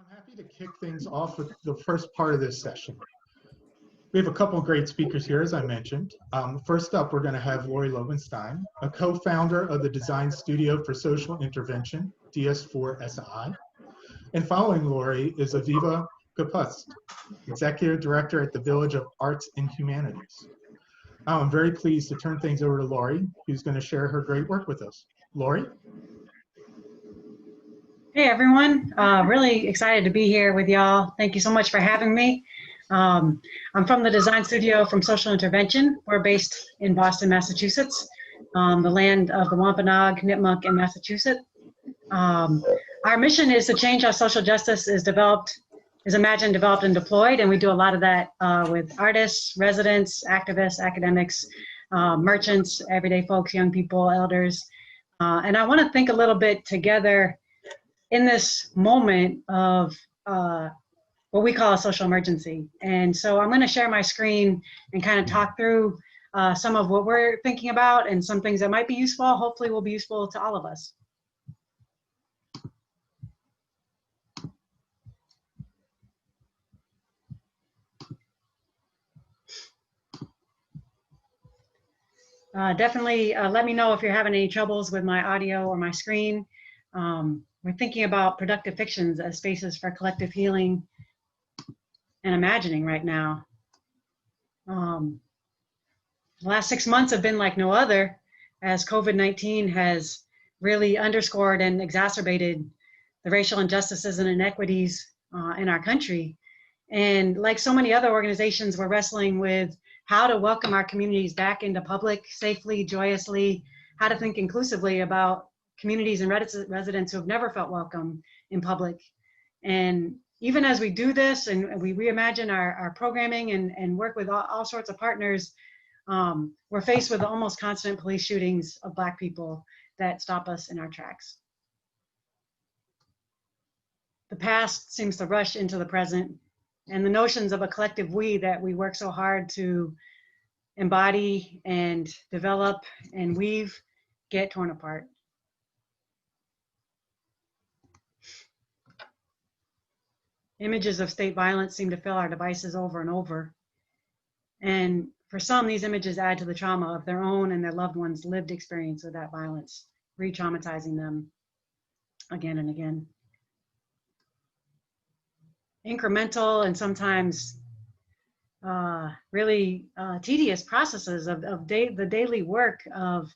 I'm happy to kick things off with the first part of this session. We have a couple of great speakers here, as I mentioned. First up, we're going to have Lori Lobenstine, a co-founder of the Design Studio for Social Intervention, DS4SI. And following Lori is Aviva Kapust, Executive Director at the Village of Arts and Humanities. I'm very pleased to turn things over to Lori, who's going to share her great work with us. Lori? Hey everyone, really excited to be here with y'all. Thank you so much for having me. I'm from the Design Studio from Social Intervention. We're based in Boston, Massachusetts, the land of the Wampanoag, Nipmuc, and Massachusetts. Our mission is to change how social justice is imagined, developed, and deployed, and we do a lot of that with artists, residents, activists, academics, merchants, everyday folks, young people, elders. And I want to think a little bit together in this moment of what we call a social emergency. And so I'm going to share my screen and kind of talk through some of what we're thinking about and some things that might be useful, hopefully will be useful to all of us. Definitely let me know if you're having any troubles with my audio or my screen. We're thinking about productive fictions as spaces for collective healing and imagining right now. The last 6 months have been like no other, as COVID-19 has really underscored and exacerbated the racial injustices and inequities in our country. And like so many other organizations, we're wrestling with how to welcome our communities back into public safely, joyously, how to think inclusively about communities and residents who have never felt welcome in public. And even as we do this and we reimagine our programming and work with all sorts of partners, we're faced with almost constant police shootings of Black people that stop us in our tracks. The past seems to rush into the present, and the notions of a collective we that we work so hard to embody and develop and weave get torn apart. Images of state violence seem to fill our devices over and over. And for some, these images add to the trauma of their own and their loved ones' lived experience of that violence, re-traumatizing them again and again. Incremental and sometimes really tedious processes of the daily work of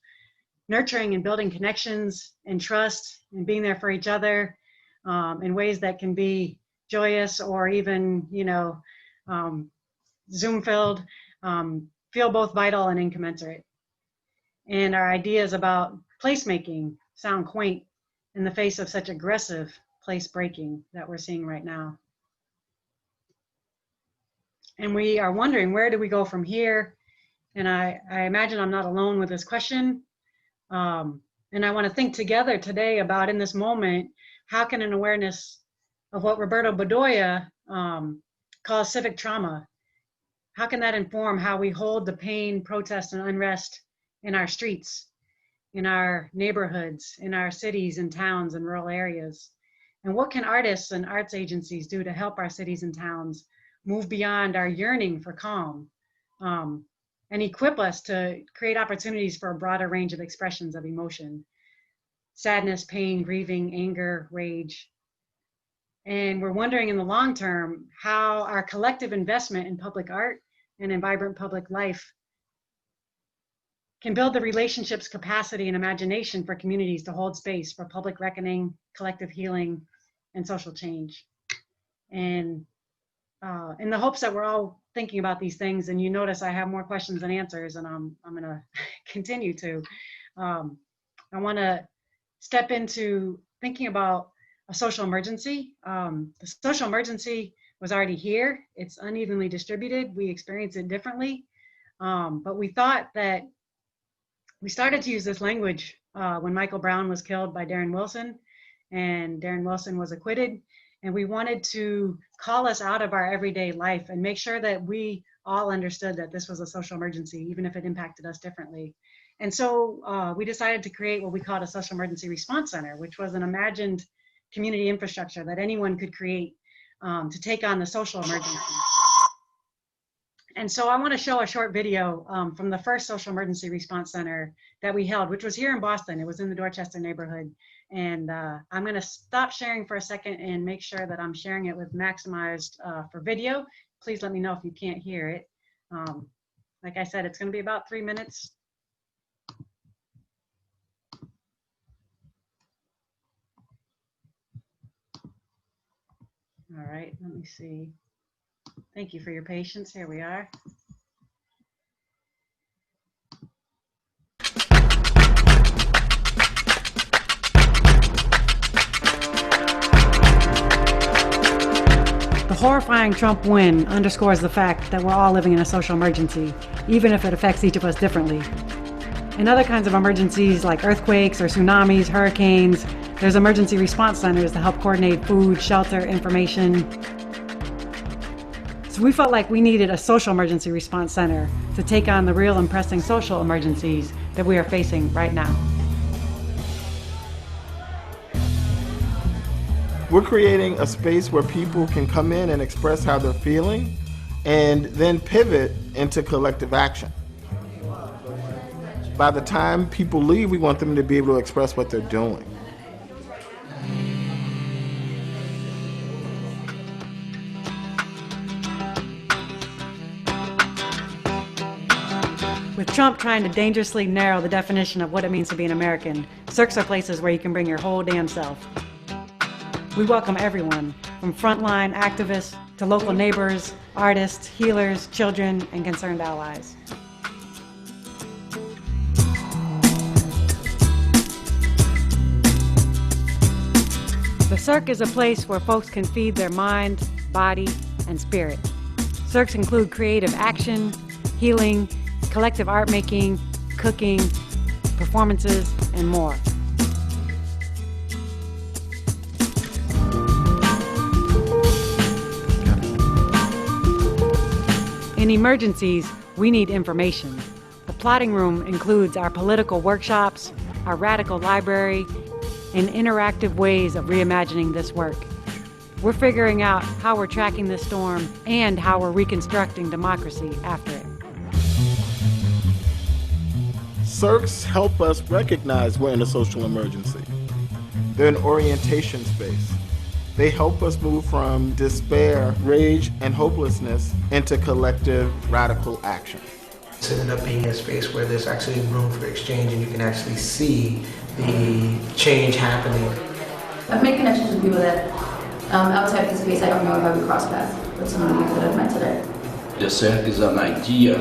nurturing and building connections and trust and being there for each other in ways that can be joyous or even, Zoom-filled, feel both vital and incommensurate. And our ideas about placemaking sound quaint in the face of such aggressive place breaking that we're seeing right now. And we are wondering, where do we go from here? And I imagine I'm not alone with this question. And I want to think together today about, in this moment, how can an awareness of what Roberto Bedoya calls civic trauma, how can that inform how we hold the pain, protest, and unrest in our streets, in our neighborhoods, in our cities and towns and rural areas? And what can artists and arts agencies do to help our cities and towns move beyond our yearning for calm and equip us to create opportunities for a broader range of expressions of emotion, sadness, pain, grieving, anger, rage. And we're wondering in the long term how our collective investment in public art and in vibrant public life can build the relationships, capacity, and imagination for communities to hold space for public reckoning, collective healing, and social change. And in the hopes that we're all thinking about these things, and you notice I have more questions than answers, and I'm gonna continue to, I wanna step into thinking about a social emergency. The social emergency was already here. It's unevenly distributed. We experience it differently. But we thought that we started to use this language when Michael Brown was killed by Darren Wilson, and Darren Wilson was acquitted. And we wanted to call us out of our everyday life and make sure that we all understood that this was a social emergency, even if it impacted us differently. And so we decided to create what we called a social emergency response center, which was an imagined community infrastructure that anyone could create to take on the social emergency. And so I want to show a short video from the first social emergency response center that we held, which was here in Boston. It was in the Dorchester neighborhood. And I'm going to stop sharing for a second and make sure that I'm sharing it with maximized for video. Please let me know if you can't hear it. Like I said, it's going to be about 3 minutes. All right, let me see. Thank you for your patience. Here we are. The horrifying Trump win underscores the fact that we're all living in a social emergency, even if it affects each of us differently. In other kinds of emergencies like earthquakes or tsunamis, hurricanes, there's emergency response centers to help coordinate food, shelter, information. So we felt like we needed a social emergency response center to take on the real and pressing social emergencies that we are facing right now. We're creating a space where people can come in and express how they're feeling and then pivot into collective action. By the time people leave, we want them to be able to express what they're doing. With Trump trying to dangerously narrow the definition of what it means to be an American, circs are places where you can bring your whole damn self. We welcome everyone, from frontline activists to local neighbors, artists, healers, children, and concerned allies. The circ is a place where folks can feed their mind, body, and spirit. Circs include creative action, healing, collective art making, cooking, performances, and more. In emergencies, we need information. The plotting room includes our political workshops, our radical library, and interactive ways of reimagining this work. We're figuring out how we're tracking this storm and how we're reconstructing democracy after it. Circs help us recognize we're in a social emergency. They're an orientation space. They help us move from despair, rage, and hopelessness into collective, radical action. It's ended up being a space where there's actually room for exchange and you can actually see the change happening. I've made connections with people that outside the space I don't know if I would cross paths with some of the people that I've met today. The circ is an idea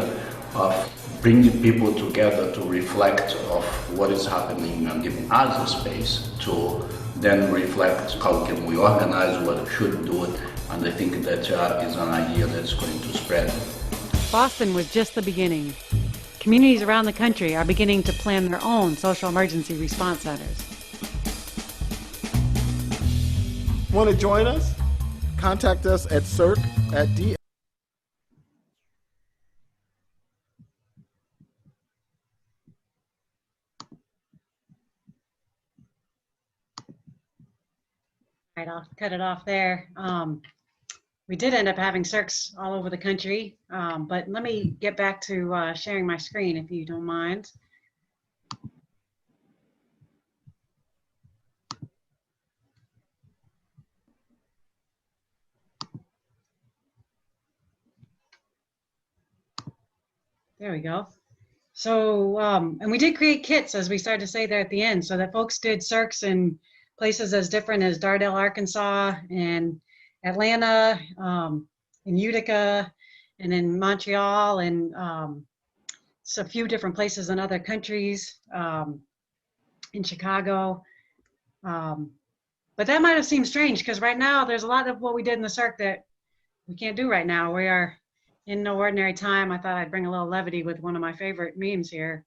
of bringing people together to reflect of what is happening in the other space, to then reflect how can we organize, what we should do it, and I think that is an idea that's going to spread. Boston was just the beginning. Communities around the country are beginning to plan their own social emergency response centers. Want to join us? Contact us at circ@d. All right, I'll cut it off there. We did end up having circs all over the country, but let me get back to sharing my screen if you don't mind. There we go. So, and we did create kits, as we started to say there at the end, so that folks did circs in places as different as Dardale, Arkansas, and Atlanta, in Utica, and in Montreal, and so a few different places in other countries, in Chicago. But that might have seemed strange because right now there's a lot of what we did in the circ that we can't do right now. We are in no ordinary time. I thought I'd bring a little levity with one of my favorite memes here.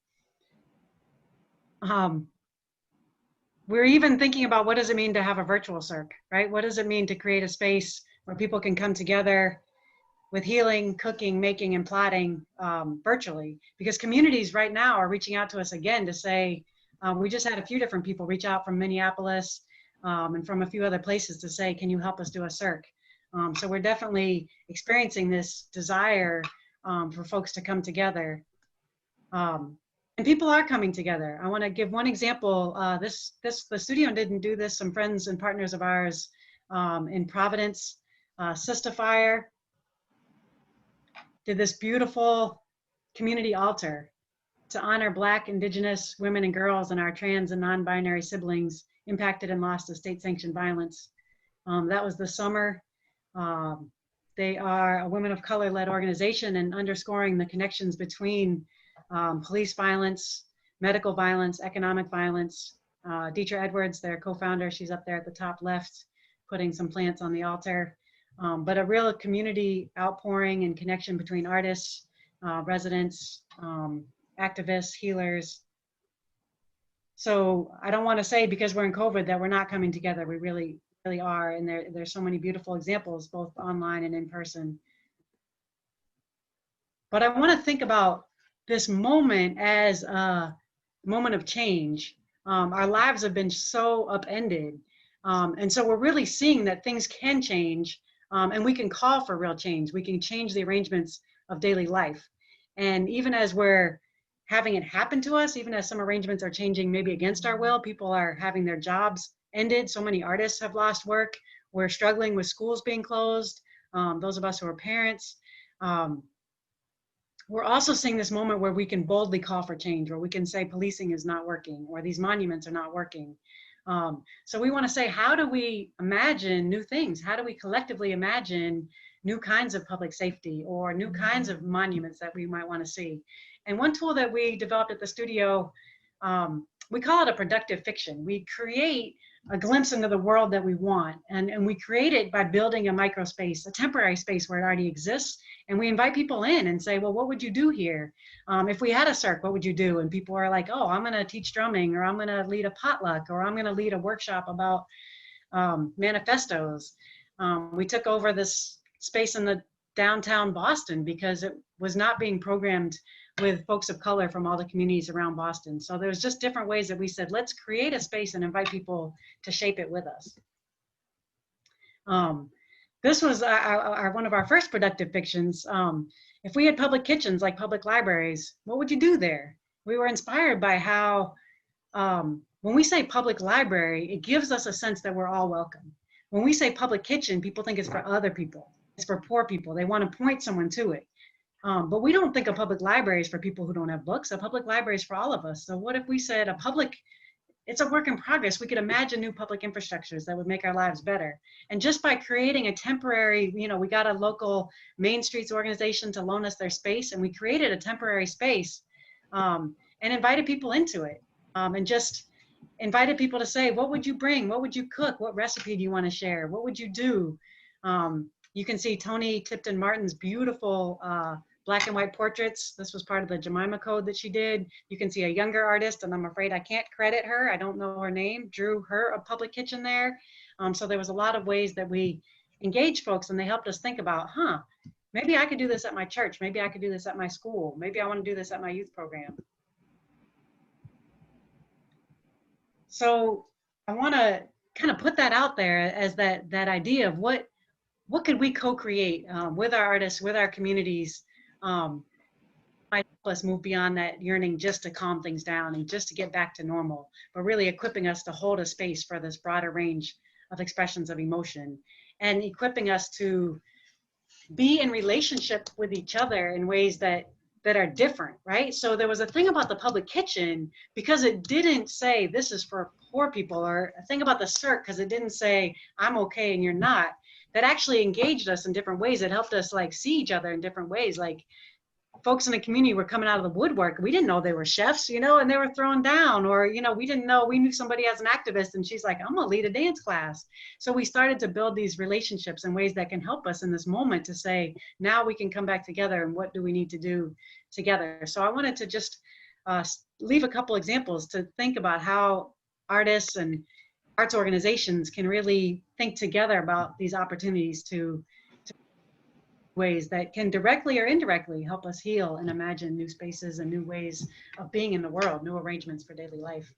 We're even thinking about what does it mean to have a virtual circ, right? What does it mean to create a space where people can come together with healing, cooking, making, and plotting virtually? Because communities right now are reaching out to us again to say, we just had a few different people reach out from Minneapolis and from a few other places to say, can you help us do a circ? So we're definitely experiencing this desire for folks to come together. And people are coming together. I want to give one example. The studio didn't do this. Some friends and partners of ours in Providence, Sister Fire, did this beautiful community altar to honor Black, Indigenous women and girls and our trans and non-binary siblings impacted and lost to state-sanctioned violence. That was this summer. They are a women of color-led organization and underscoring the connections between police violence, medical violence, economic violence. Deetra Edwards, their co-founder, she's up there at the top left, putting some plants on the altar. But a real community outpouring and connection between artists, residents, activists, healers. So I don't want to say because we're in COVID that we're not coming together. We really are, and there's so many beautiful examples, both online and in person. But I want to think about this moment as a moment of change. Our lives have been so upended. And so we're really seeing that things can change, and we can call for real change. We can change the arrangements of daily life. And even as we're having it happen to us, even as some arrangements are changing maybe against our will, people are having their jobs ended. So many artists have lost work. We're struggling with schools being closed. Those of us who are parents. We're also seeing this moment where we can boldly call for change, where we can say policing is not working, or these monuments are not working. So we want to say, how do we imagine new things? How do we collectively imagine new kinds of public safety or new kinds of monuments that we might want to see? And one tool that we developed at the studio, we call it a productive fiction. We create a glimpse into the world that we want. And we create it by building a micro space, a temporary space where it already exists. And we invite people in and say, well, what would you do here? If we had a circ, what would you do? And people are like, oh, I'm going to teach drumming, or I'm going to lead a potluck, or I'm going to lead a workshop about manifestos. We took over this space in the downtown Boston because it was not being programmed with folks of color from all the communities around Boston. So there's just different ways that we said, let's create a space and invite people to shape it with us. This was one of our first productive fictions. If we had public kitchens like public libraries, what would you do there? We were inspired by how, when we say public library, it gives us a sense that we're all welcome. When we say public kitchen, people think it's for other people. It's for poor people. They want to point someone to it. But we don't think of public libraries for people who don't have books. A public library is for all of us. So what if we said it's a work in progress. We could imagine new public infrastructures that would make our lives better. And just by creating a temporary, we got a local Main Streets organization to loan us their space, and we created a temporary space and invited people into it. And just invited people to say, what would you bring? What would you cook? What recipe do you want to share? What would you do? You can see Tony Tipton Martin's beautiful black and white portraits. This was part of the Jemima Code that she did. You can see a younger artist, and I'm afraid I can't credit her. I don't know her name. Drew her a public kitchen there. So there was a lot of ways that we engaged folks, and they helped us think about, maybe I could do this at my church. Maybe I could do this at my school. Maybe I want to do this at my youth program. So I want to kind of put that out there as that idea of what could we co-create with our artists, with our communities, might help us move beyond that yearning just to calm things down and just to get back to normal, but really equipping us to hold a space for this broader range of expressions of emotion, and equipping us to be in relationship with each other in ways that are different, right? So there was a thing about the public kitchen, because it didn't say this is for poor people, or a thing about the circ, because it didn't say I'm okay and you're not, that actually engaged us in different ways. It helped us see each other in different ways. Like folks in the community were coming out of the woodwork. We didn't know they were chefs, and they were thrown down, or, we didn't know, we knew somebody as an activist and she's like, I'm gonna lead a dance class. So we started to build these relationships in ways that can help us in this moment to say, now we can come back together, and what do we need to do together? So I wanted to just leave a couple examples to think about how artists and arts organizations can really think together about these opportunities to ways that can directly or indirectly help us heal and imagine new spaces and new ways of being in the world, new arrangements for daily life.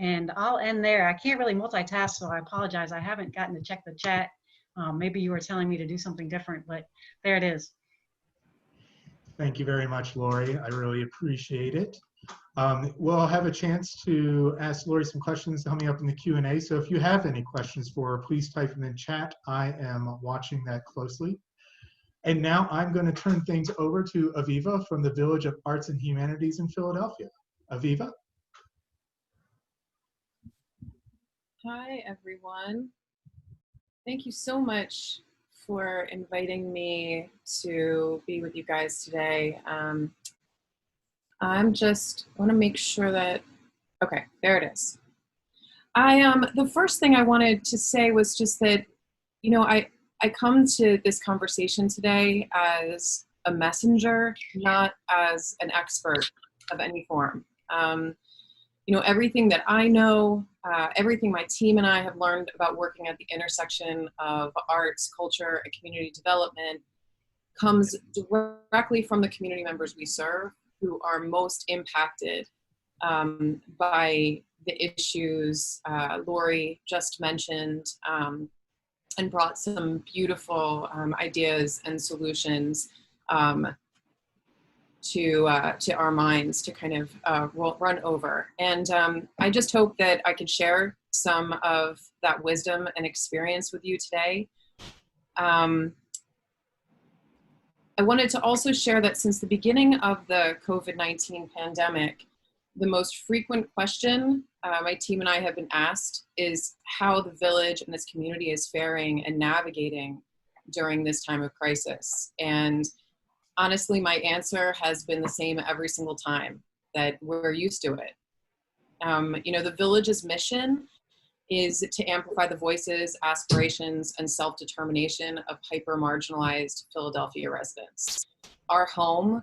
And I'll end there. I can't really multitask, so I apologize. I haven't gotten to check the chat. Maybe you were telling me to do something different, but there it is. Thank you very much, Lori. I really appreciate it. We'll have a chance to ask Lori some questions coming up in the Q&A. So if you have any questions for her, please type them in chat. I am watching that closely. And now I'm going to turn things over to Aviva from the Village of Arts and Humanities in Philadelphia. Aviva? Hi, everyone. Thank you so much for inviting me to be with you guys today. I'm just want to make sure that, okay, there it is. The first thing I wanted to say was just that, you know, I come to this conversation today as a messenger, not as an expert of any form. You know, everything that I know, everything my team and I have learned about working at the intersection of arts, culture, and community development comes directly from the community members we serve, who are most impacted by the issues Lori just mentioned, and brought some beautiful ideas and solutions to our minds to kind of run over. And I just hope that I could share some of that wisdom and experience with you today. I wanted to also share that since the beginning of the COVID-19 pandemic, the most frequent question my team and I have been asked is how the village and this community is faring and navigating during this time of crisis. And honestly, my answer has been the same every single time, that we're used to it. You know, the village's mission is to amplify the voices, aspirations, and self-determination of hyper-marginalized Philadelphia residents. Our home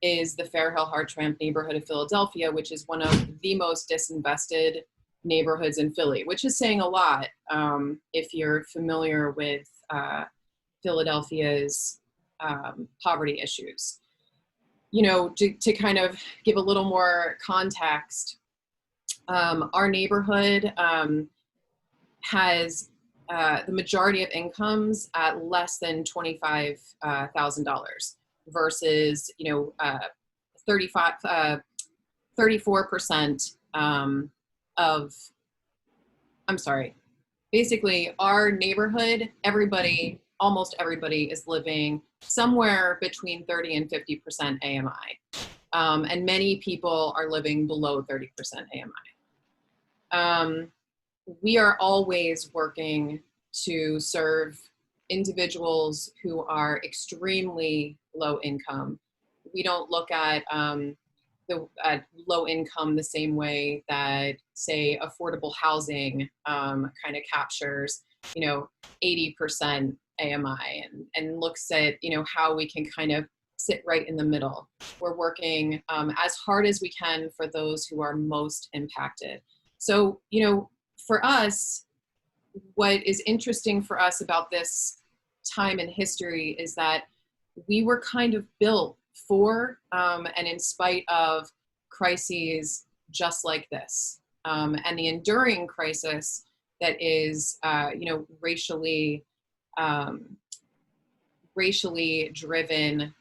is the Fairhill-Hartramp neighborhood of Philadelphia, which is one of the most disinvested neighborhoods in Philly, which is saying a lot if you're familiar with Philadelphia's poverty issues. You know, to kind of give a little more context, our neighborhood has the majority of incomes at less than $25,000 versus, you know, 34% of, I'm sorry, basically our neighborhood, almost everybody is living somewhere between 30 and 50% AMI. And many people are living below 30% AMI. We are always working to serve individuals who are extremely low income. We don't look at low income the same way that, say, affordable housing kind of captures, you know, 80% AMI and looks at, you know, how we can kind of sit right in the middle. We're working as hard as we can for those who are most impacted. So, you know, for us, what is interesting for us about this time in history is that we were kind of built for and in spite of crises just like this, and the enduring crisis that is, you know, racially driven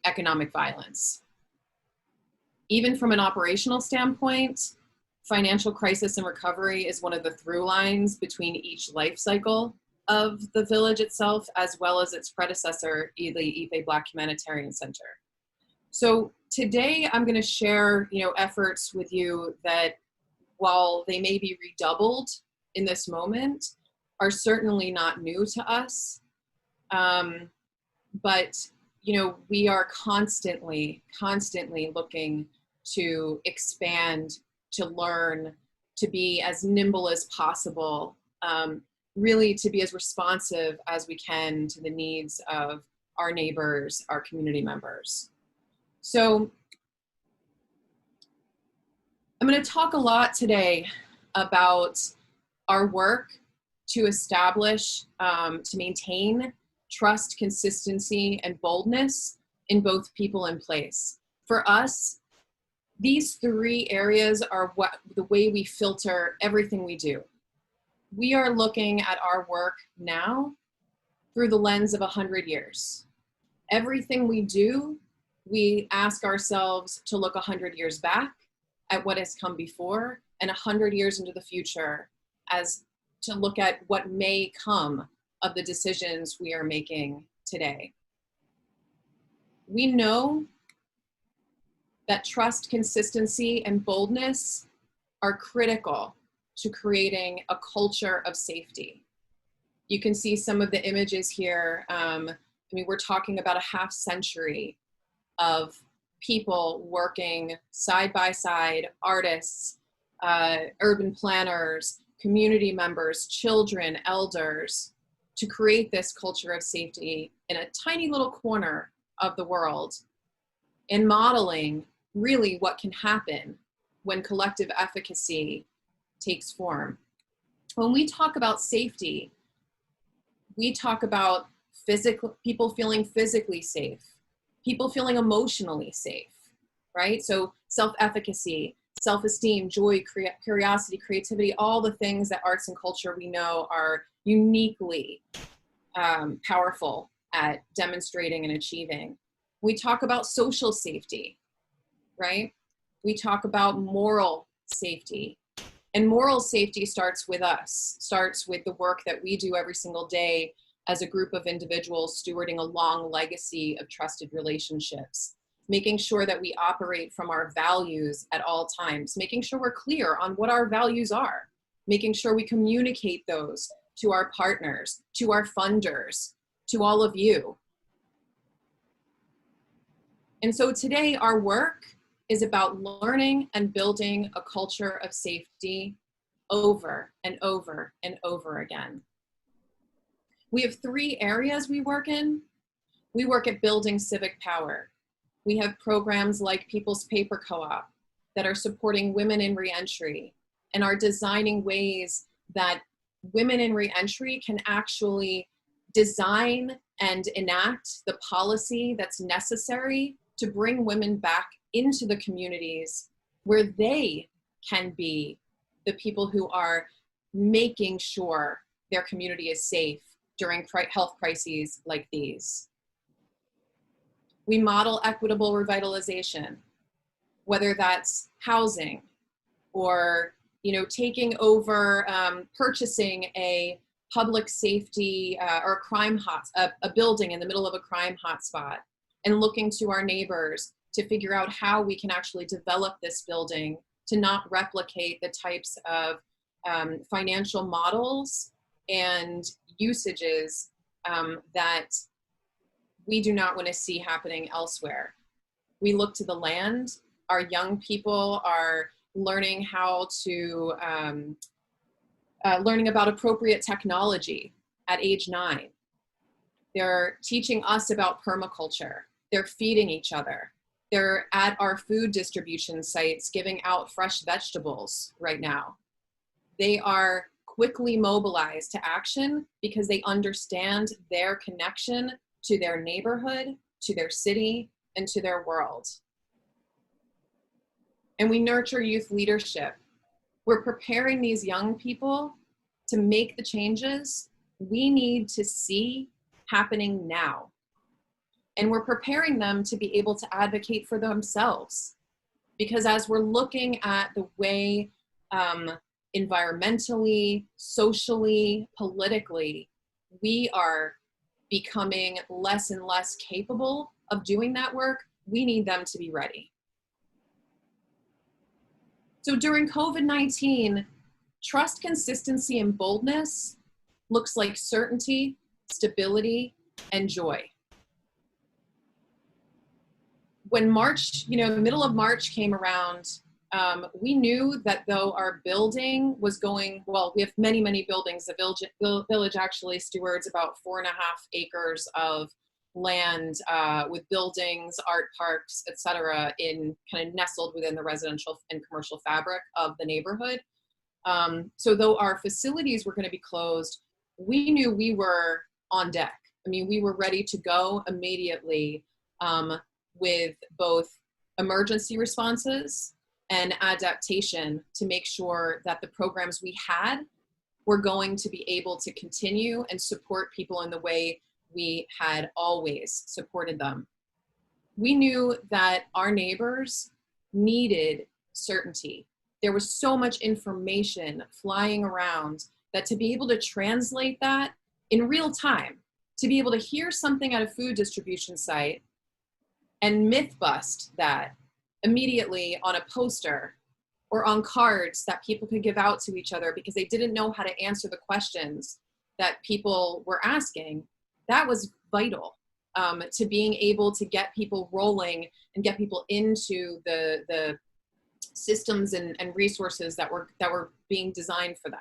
economic violence. Even from an operational standpoint, financial crisis and recovery is one of the through lines between each life cycle of the village itself, as well as its predecessor, the Ife Black Humanitarian Center. So today I'm going to share, you know, efforts with you that, while they may be redoubled in this moment, are certainly not new to us. But, you know, we are constantly looking to expand, to learn, to be as nimble as possible, really to be as responsive as we can to the needs of our neighbors, our community members. So I'm going to talk a lot today about our work to establish, to maintain trust, consistency, and boldness in both people and place. For us, these three areas are the way we filter everything we do. we are looking at our work now through the lens of 100 years. Everything we do, we ask ourselves to look 100 years back at what has come before, and 100 years into the future as to look at what may come of the decisions we are making today. We know that trust, consistency, and boldness are critical to creating a culture of safety. You can see some of the images here. I mean, we're talking about a half century of people working side by side, artists, urban planners, community members, children, elders, to create this culture of safety in a tiny little corner of the world, and modeling really what can happen when collective efficacy takes form. When we talk about safety, we talk about people feeling physically safe, people feeling emotionally safe, right? So self-efficacy, self-esteem, joy, curiosity, creativity, all the things that arts and culture we know are uniquely powerful at demonstrating and achieving. We talk about social safety, right? We talk about moral safety. And moral safety starts with us, starts with the work that we do every single day as a group of individuals stewarding a long legacy of trusted relationships, making sure that we operate from our values at all times, making sure we're clear on what our values are, making sure we communicate those to our partners, to our funders, to all of you. And so today our work is about learning and building a culture of safety over and over and over again. We have 3 areas we work in. We work at building civic power. We have programs like People's Paper Co-op that are supporting women in reentry and are designing ways that women in reentry can actually design and enact the policy that's necessary to bring women back into the communities where they can be the people who are making sure their community is safe during health crises like these. We model equitable revitalization, whether that's housing or taking over, purchasing a public safety or a crime a building in the middle of a crime hotspot, and looking to our neighbors to figure out how we can actually develop this building to not replicate the types of financial models and usages that we do not want to see happening elsewhere. We look to the land. Our young people are learning how to, learning about appropriate technology at age 9. They're teaching us about permaculture. They're feeding each other. They're at our food distribution sites giving out fresh vegetables right now. They are quickly mobilized to action because they understand their connection to their neighborhood, to their city, and to their world. And we nurture youth leadership. We're preparing these young people to make the changes we need to see happening now. And we're preparing them to be able to advocate for themselves. Because as we're looking at the way environmentally, socially, politically, we are becoming less and less capable of doing that work, we need them to be ready. So during COVID-19, trust, consistency, and boldness looks like certainty, stability, and joy. When March, middle of March came around, we knew that though our building was going, well, we have many, many buildings. The village actually stewards about 4.5 acres of land with buildings, art parks, etc., in kind of nestled within the residential and commercial fabric of the neighborhood. So though our facilities were going to be closed, we knew we were on deck. I mean, we were ready to go immediately with both emergency responses and adaptation to make sure that the programs we had were going to be able to continue and support people in the way we had always supported them. We knew that our neighbors needed certainty. There was so much information flying around that to be able to translate that in real time, to be able to hear something at a food distribution site and myth bust that immediately on a poster or on cards that people could give out to each other because they didn't know how to answer the questions that people were asking, that was vital to being able to get people rolling and get people into the systems and resources that were being designed for them.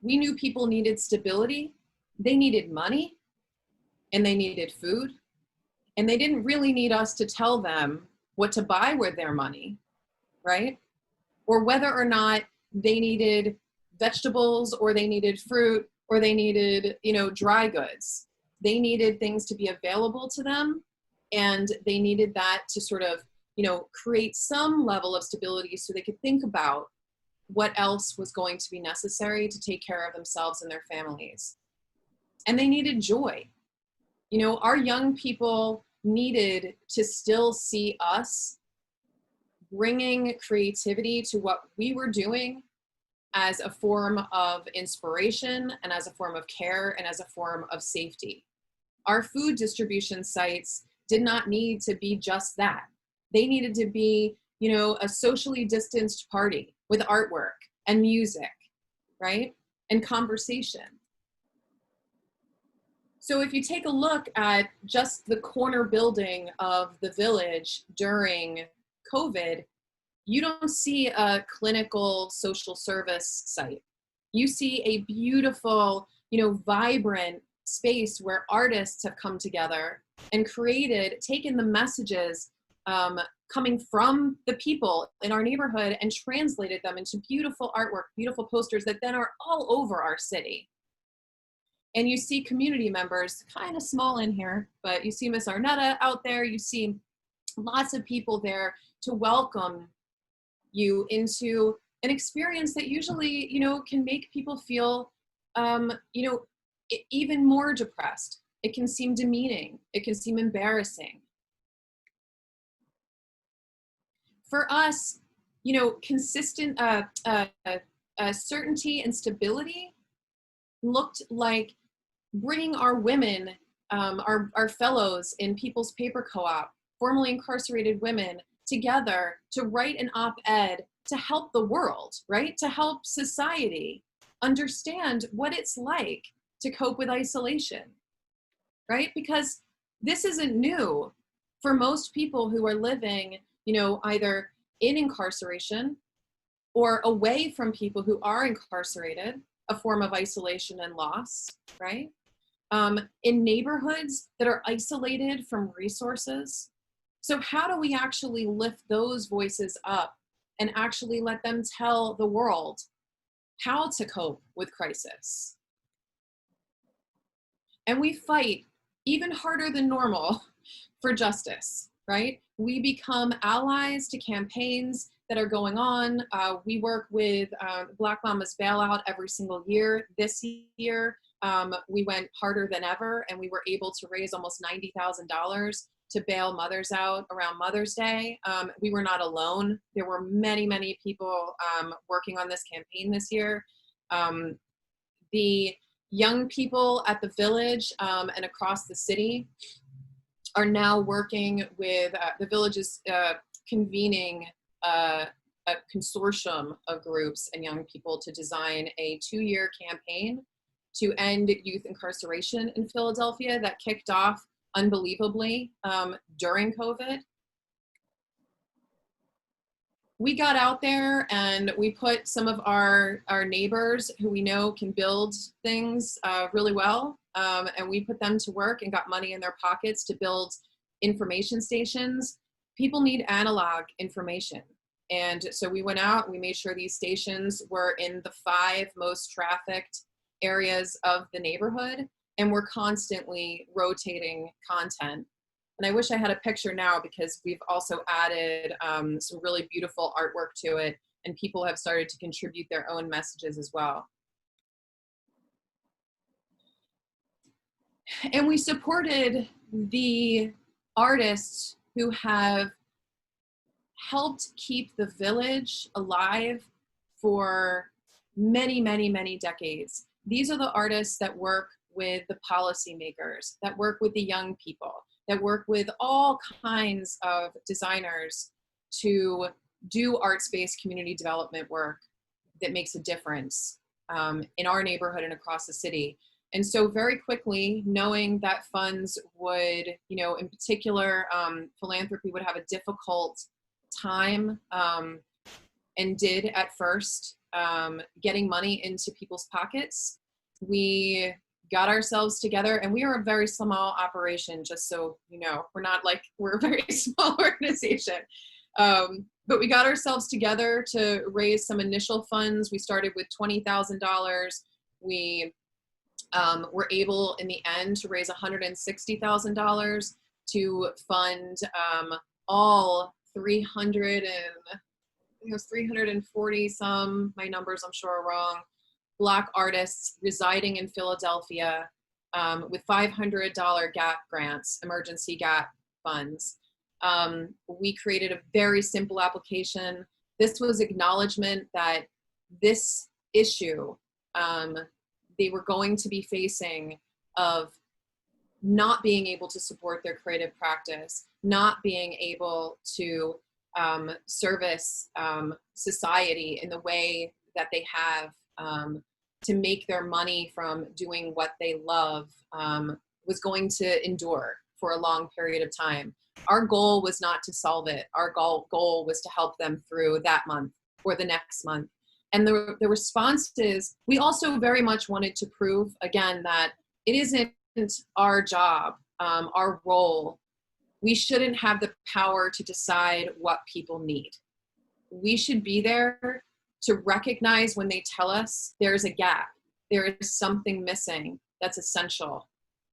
We knew people needed stability, they needed money, and they needed food, and they didn't really need us to tell them what to buy with their money, right? Or whether or not they needed vegetables or they needed fruit or they needed, dry goods. They needed things to be available to them, and they needed that to sort of, create some level of stability so they could think about what else was going to be necessary to take care of themselves and their families. And they needed joy. Our young people needed to still see us bringing creativity to what we were doing as a form of inspiration and as a form of care and as a form of safety. Our food distribution sites did not need to be just that. They needed to be, a socially distanced party with artwork and music, right? And conversation. So if you take a look at just the corner building of the village during COVID, you don't see a clinical social service site. You see a beautiful, vibrant space where artists have come together and taken the messages coming from the people in our neighborhood and translated them into beautiful artwork, beautiful posters that then are all over our city. And you see community members, kind of small in here, but you see Miss Arnetta out there, you see lots of people there to welcome you into an experience that usually, can make people feel, even more depressed. It can seem demeaning. It can seem embarrassing. For us, consistent certainty and stability looked like bringing our women, our fellows in People's Paper Co-op, formerly incarcerated women, together to write an op-ed to help the world, right? To help society understand what it's like to cope with isolation, right? Because this isn't new for most people who are living, either in incarceration or away from people who are incarcerated, a form of isolation and loss, right? In neighborhoods that are isolated from resources. So how do we actually lift those voices up and actually let them tell the world how to cope with crisis? And we fight even harder than normal for justice, right? We become allies to campaigns that are going on. We work with Black Mama's Bailout every single year. This year, we went harder than ever, and we were able to raise almost $90,000 to bail mothers out around Mother's Day. We were not alone. There were many, many people working on this campaign this year. The young people at the village and across the city are now working with, the village is convening a consortium of groups and young people to design a 2-year campaign to end youth incarceration in Philadelphia that kicked off unbelievably during COVID. We got out there and we put some of our neighbors who we know can build things really well, and we put them to work and got money in their pockets to build information stations. People need analog information. And so we went out, we made sure these stations were in the 5 most trafficked areas of the neighborhood, and we're constantly rotating content. And I wish I had a picture now because we've also added some really beautiful artwork to it, and people have started to contribute their own messages as well. And we supported the artists who have helped keep the village alive for many, many, many decades. These are the artists that work with the policymakers, that work with the young people, that work with all kinds of designers to do arts-based community development work that makes a difference in our neighborhood and across the city. And so very quickly, knowing that funds would, you know, in particular, philanthropy would have a difficult time, and did at first, getting money into people's pockets, we got ourselves together, and we are a very small operation, just so you know. We're not like, we're a very small organization. But we got ourselves together to raise some initial funds. We started with $20,000. We were able in the end to raise $160,000 to fund all 340 some, my numbers I'm sure are wrong, Black artists residing in Philadelphia with $500 GAP grants, emergency GAP funds. We created a very simple application. This was acknowledgement that this issue they were going to be facing of not being able to support their creative practice, not being able to service society in the way that they have to make their money from doing what they love was going to endure for a long period of time. Our goal was not to solve it. Our goal was to help them through that month or the next month. And the response is, we also very much wanted to prove, again, that it isn't our job, our role. We shouldn't have the power to decide what people need. We should be there to recognize when they tell us there's a gap, there is something missing that's essential.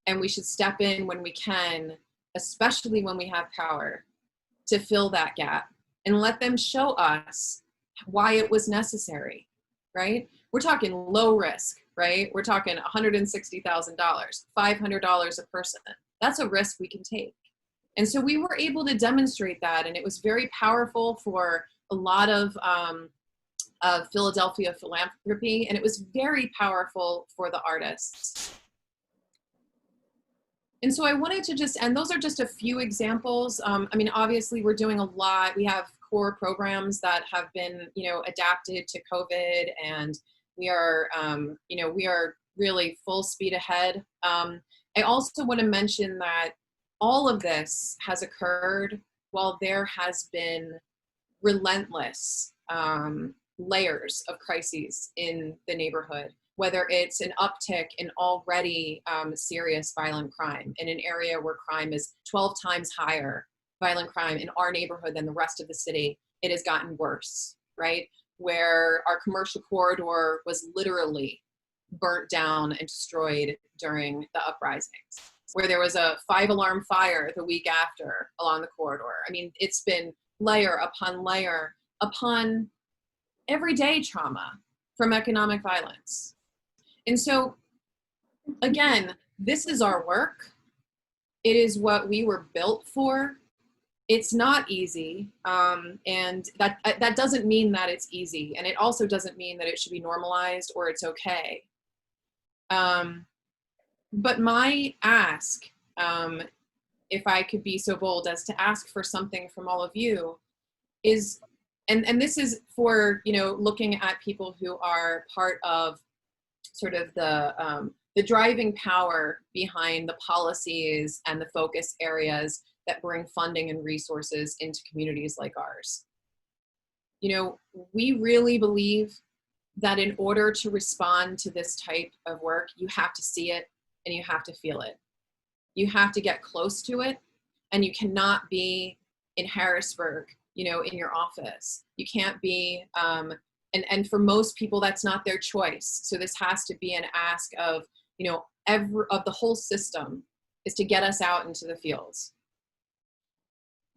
And we should step in when we can, especially when we have power, to fill that gap and let them show us why it was necessary, right? We're talking low risk, right? We're talking $160,000, $500 a person. That's a risk we can take. And so we were able to demonstrate that, and it was very powerful for a lot of Philadelphia philanthropy, and it was very powerful for the artists. And so I wanted to just, and those are just a few examples. I mean, obviously we're doing a lot. We have core programs that have been, you know, adapted to COVID, and we are, you know, we are really full speed ahead. I also want to mention that all of this has occurred while there has been relentless layers of crises in the neighborhood, whether it's an uptick in already serious violent crime in an area where crime is 12 times higher, violent crime in our neighborhood than the rest of the city. It has gotten worse, right? Where our commercial corridor was literally burnt down and destroyed during the uprisings, where there was a 5-alarm fire the week after along the corridor. I mean, it's been layer upon everyday trauma from economic violence. And so, again, this is our work. It is what we were built for. It's not easy, and that doesn't mean that it's easy, and it also doesn't mean that it should be normalized or it's okay. But my ask, if I could be so bold as to ask for something from all of you, is, and this is for, you know, looking at people who are part of sort of the driving power behind the policies and the focus areas that bring funding and resources into communities like ours. You know, we really believe that in order to respond to this type of work, you have to see it and you have to feel it. You have to get close to it, and you cannot be in Harrisburg, you know, in your office. You can't be, and for most people, that's not their choice. So this has to be an ask of, you know, of the whole system is to get us out into the fields.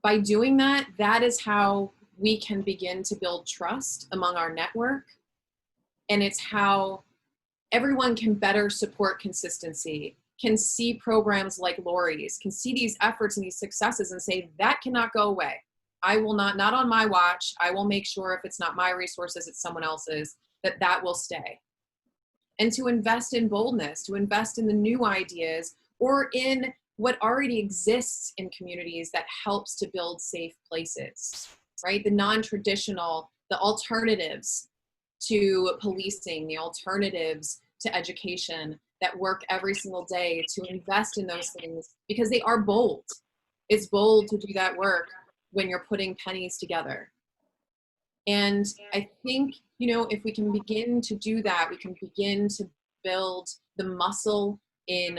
By doing that, that is how we can begin to build trust among our network. And it's how everyone can better support consistency, can see programs like Lori's, can see these efforts and these successes and say, that cannot go away. I will not on my watch. I will make sure if it's not my resources, it's someone else's, that will stay. And to invest in boldness, to invest in the new ideas or in what already exists in communities that helps to build safe places, right? The non-traditional, the alternatives to policing, the alternatives to education that work every single day, to invest in those things because they are bold. It's bold to do that work when you're putting pennies together. And I think, if we can begin to do that, we can begin to build the muscle in,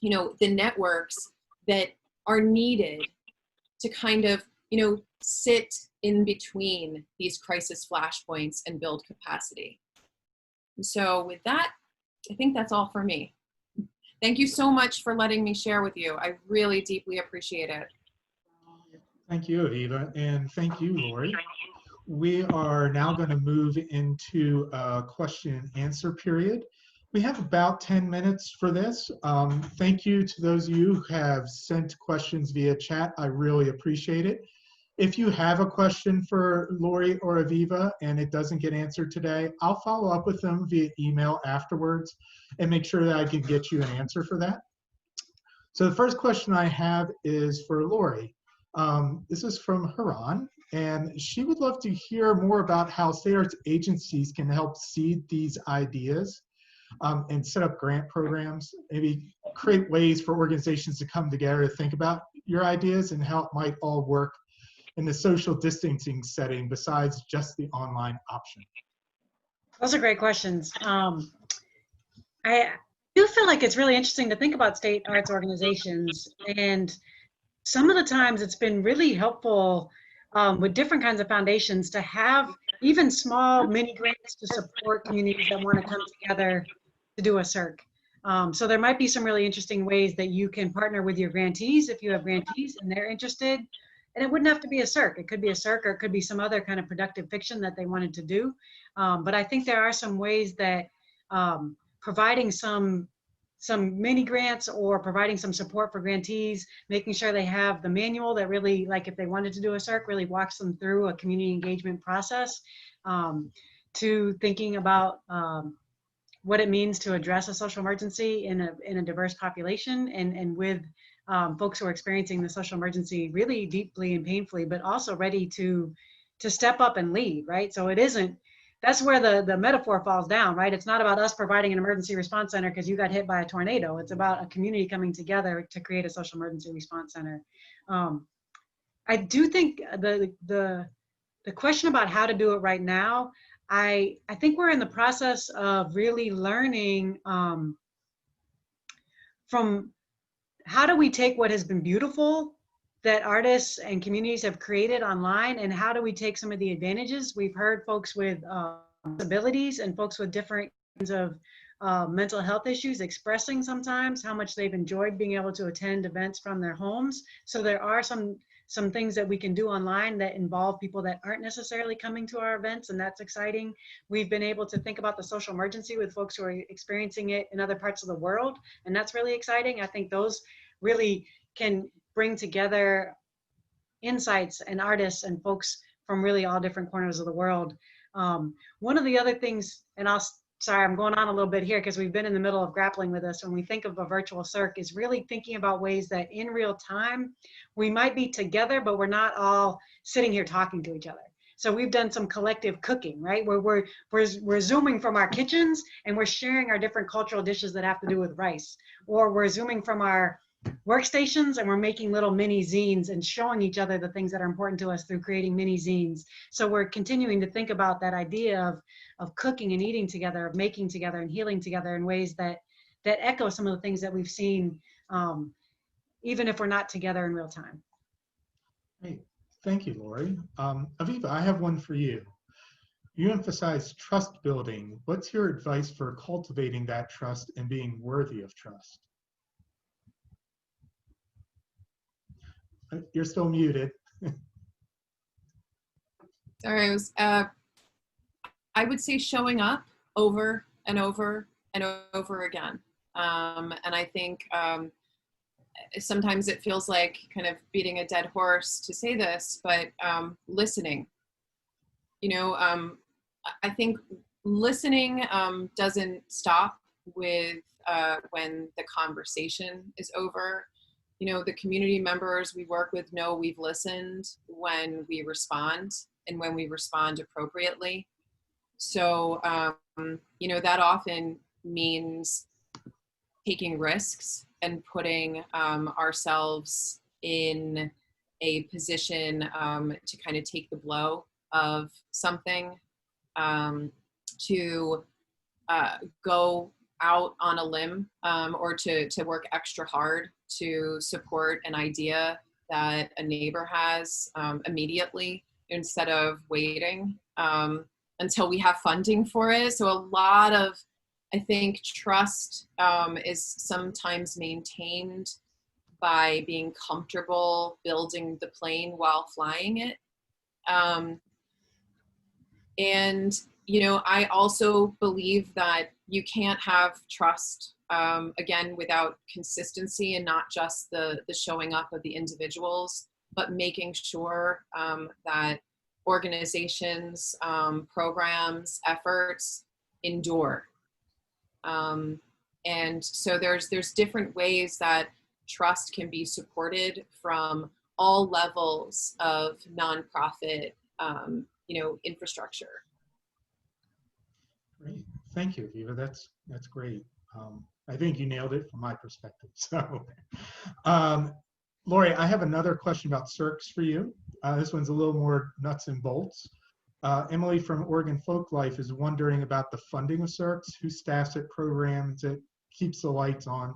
the networks that are needed to kind of, sit in between these crisis flashpoints and build capacity. And so with that, I think that's all for me. Thank you so much for letting me share with you. I really deeply appreciate it. Thank you, Aviva, and thank you, Lori. We are now going to move into a question and answer period. We have about 10 minutes for this. Thank you to those of you who have sent questions via chat. I really appreciate it. If you have a question for Lori or Aviva and it doesn't get answered today, I'll follow up with them via email afterwards and make sure that I can get you an answer for that. So the first question I have is for Lori. This is from Haran, and she would love to hear more about how state arts agencies can help seed these ideas and set up grant programs, maybe create ways for organizations to come together to think about your ideas and how it might all work in the social distancing setting besides just the online option. Those are great questions. I do feel like it's really interesting to think about state arts organizations, and some of the times it's been really helpful with different kinds of foundations to have even small mini grants to support communities that want to come together to do a circ. So there might be some really interesting ways that you can partner with your grantees if you have grantees and they're interested. And it wouldn't have to be a circ. It could be a circ or it could be some other kind of productive fiction that they wanted to do. But I think there are some ways that providing some mini grants or providing some support for grantees, making sure they have the manual that really, like if they wanted to do a circ, really walks them through a community engagement process, to thinking about what it means to address a social emergency in a diverse population and with folks who are experiencing the social emergency really deeply and painfully, but also ready to step up and lead, right? So it isn't, that's where the metaphor falls down, right? It's not about us providing an emergency response center because you got hit by a tornado. It's about a community coming together to create a social emergency response center. I do think the question about how to do it right now, I think we're in the process of really learning from how do we take what has been beautiful that artists and communities have created online, and how do we take some of the advantages? We've heard folks with disabilities and folks with different kinds of mental health issues expressing sometimes how much they've enjoyed being able to attend events from their homes. So there are some things that we can do online that involve people that aren't necessarily coming to our events, and that's exciting. We've been able to think about the social emergency with folks who are experiencing it in other parts of the world, and that's really exciting. I think those really can bring together insights and artists and folks from really all different corners of the world. One of the other things, and sorry, I'm going on a little bit here because we've been in the middle of grappling with this when we think of a virtual circ, is really thinking about ways that in real time, we might be together, but we're not all sitting here talking to each other. So we've done some collective cooking, right? Where we're Zooming from our kitchens and we're sharing our different cultural dishes that have to do with rice. Or we're Zooming from our workstations and we're making little mini zines and showing each other the things that are important to us through creating mini zines. So we're continuing to think about that idea of cooking and eating together, of making together and healing together in ways that echo some of the things that we've seen, even if we're not together in real time. Great. Thank you, Lori. Aviva, I have one for you. You emphasize trust building. What's your advice for cultivating that trust and being worthy of trust? You're still muted. Sorry, I would say showing up over and over and over again. And I think sometimes it feels like kind of beating a dead horse to say this, but listening. I think listening doesn't stop with when the conversation is over. The community members we work with know we've listened when we respond, and when we respond appropriately. So, that often means taking risks and putting ourselves in a position to kind of take the blow of something, to go out on a limb, or to work extra hard to support an idea that a neighbor has immediately, instead of waiting until we have funding for it. So a lot of, I think, trust is sometimes maintained by being comfortable building the plane while flying it. And, I also believe that you can't have trust, again, without consistency, and not just the showing up of the individuals, but making sure that organizations, programs, efforts endure. And so there's different ways that trust can be supported from all levels of nonprofit, infrastructure. Great, thank you, Aviva. That's great. I think you nailed it from my perspective. So, Lori, I have another question about circs for you. This one's a little more nuts and bolts. Emily from Oregon Folklife is wondering about the funding of circs, who staffs it, programs it, keeps the lights on.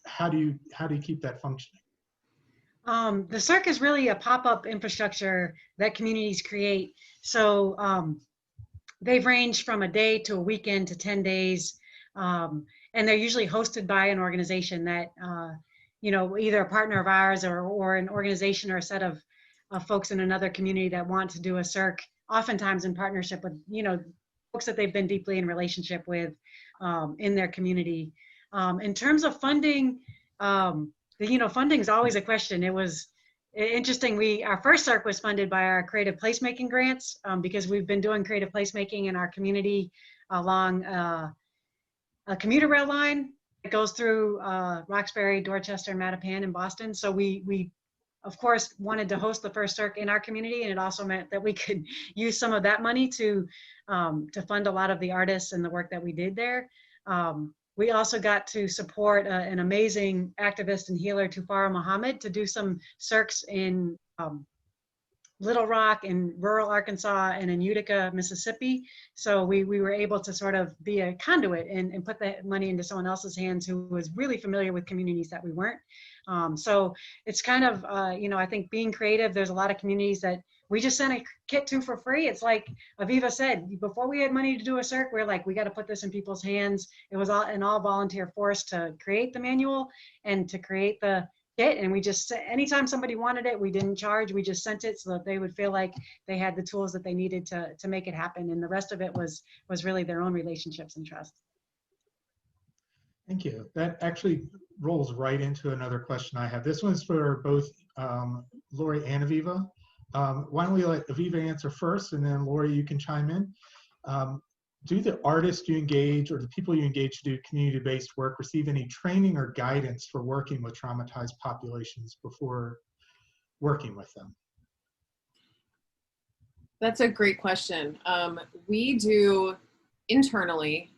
How do you keep that functioning? The circ is really a pop-up infrastructure that communities create. So they've ranged from a day to a weekend to 10 days. And they're usually hosted by an organization that, either a partner of ours or an organization or a set of folks in another community that want to do a circ, oftentimes in partnership with, folks that they've been deeply in relationship with in their community. In terms of funding, funding is always a question. It was interesting. Our first circ was funded by our creative placemaking grants, because we've been doing creative placemaking in our community along a commuter rail line that goes through Roxbury, Dorchester, and Mattapan in Boston. So we of course wanted to host the first circ in our community, and it also meant that we could use some of that money to fund a lot of the artists and the work that we did there. We also got to support an amazing activist and healer, Tufara Muhammad, to do some circs in Little Rock, in rural Arkansas, and in Utica, Mississippi. So we were able to sort of be a conduit and put the money into someone else's hands who was really familiar with communities that we weren't. So it's kind of, I think being creative, there's a lot of communities that we just sent a kit to for free. It's like Aviva said, before we had money to do a circ, we're like, we got to put this in people's hands. It was an all volunteer force to create the manual and to create the kit. And we just, anytime somebody wanted it, we didn't charge. We just sent it so that they would feel like they had the tools that they needed to make it happen. And the rest of it was really their own relationships and trust. Thank you. That actually rolls right into another question I have. This one's for both Lori and Aviva. Why don't we let Aviva answer first, and then Lori, you can chime in. Do the artists you engage or the people you engage to do community-based work receive any training or guidance for working with traumatized populations before working with them? That's a great question. We do internally,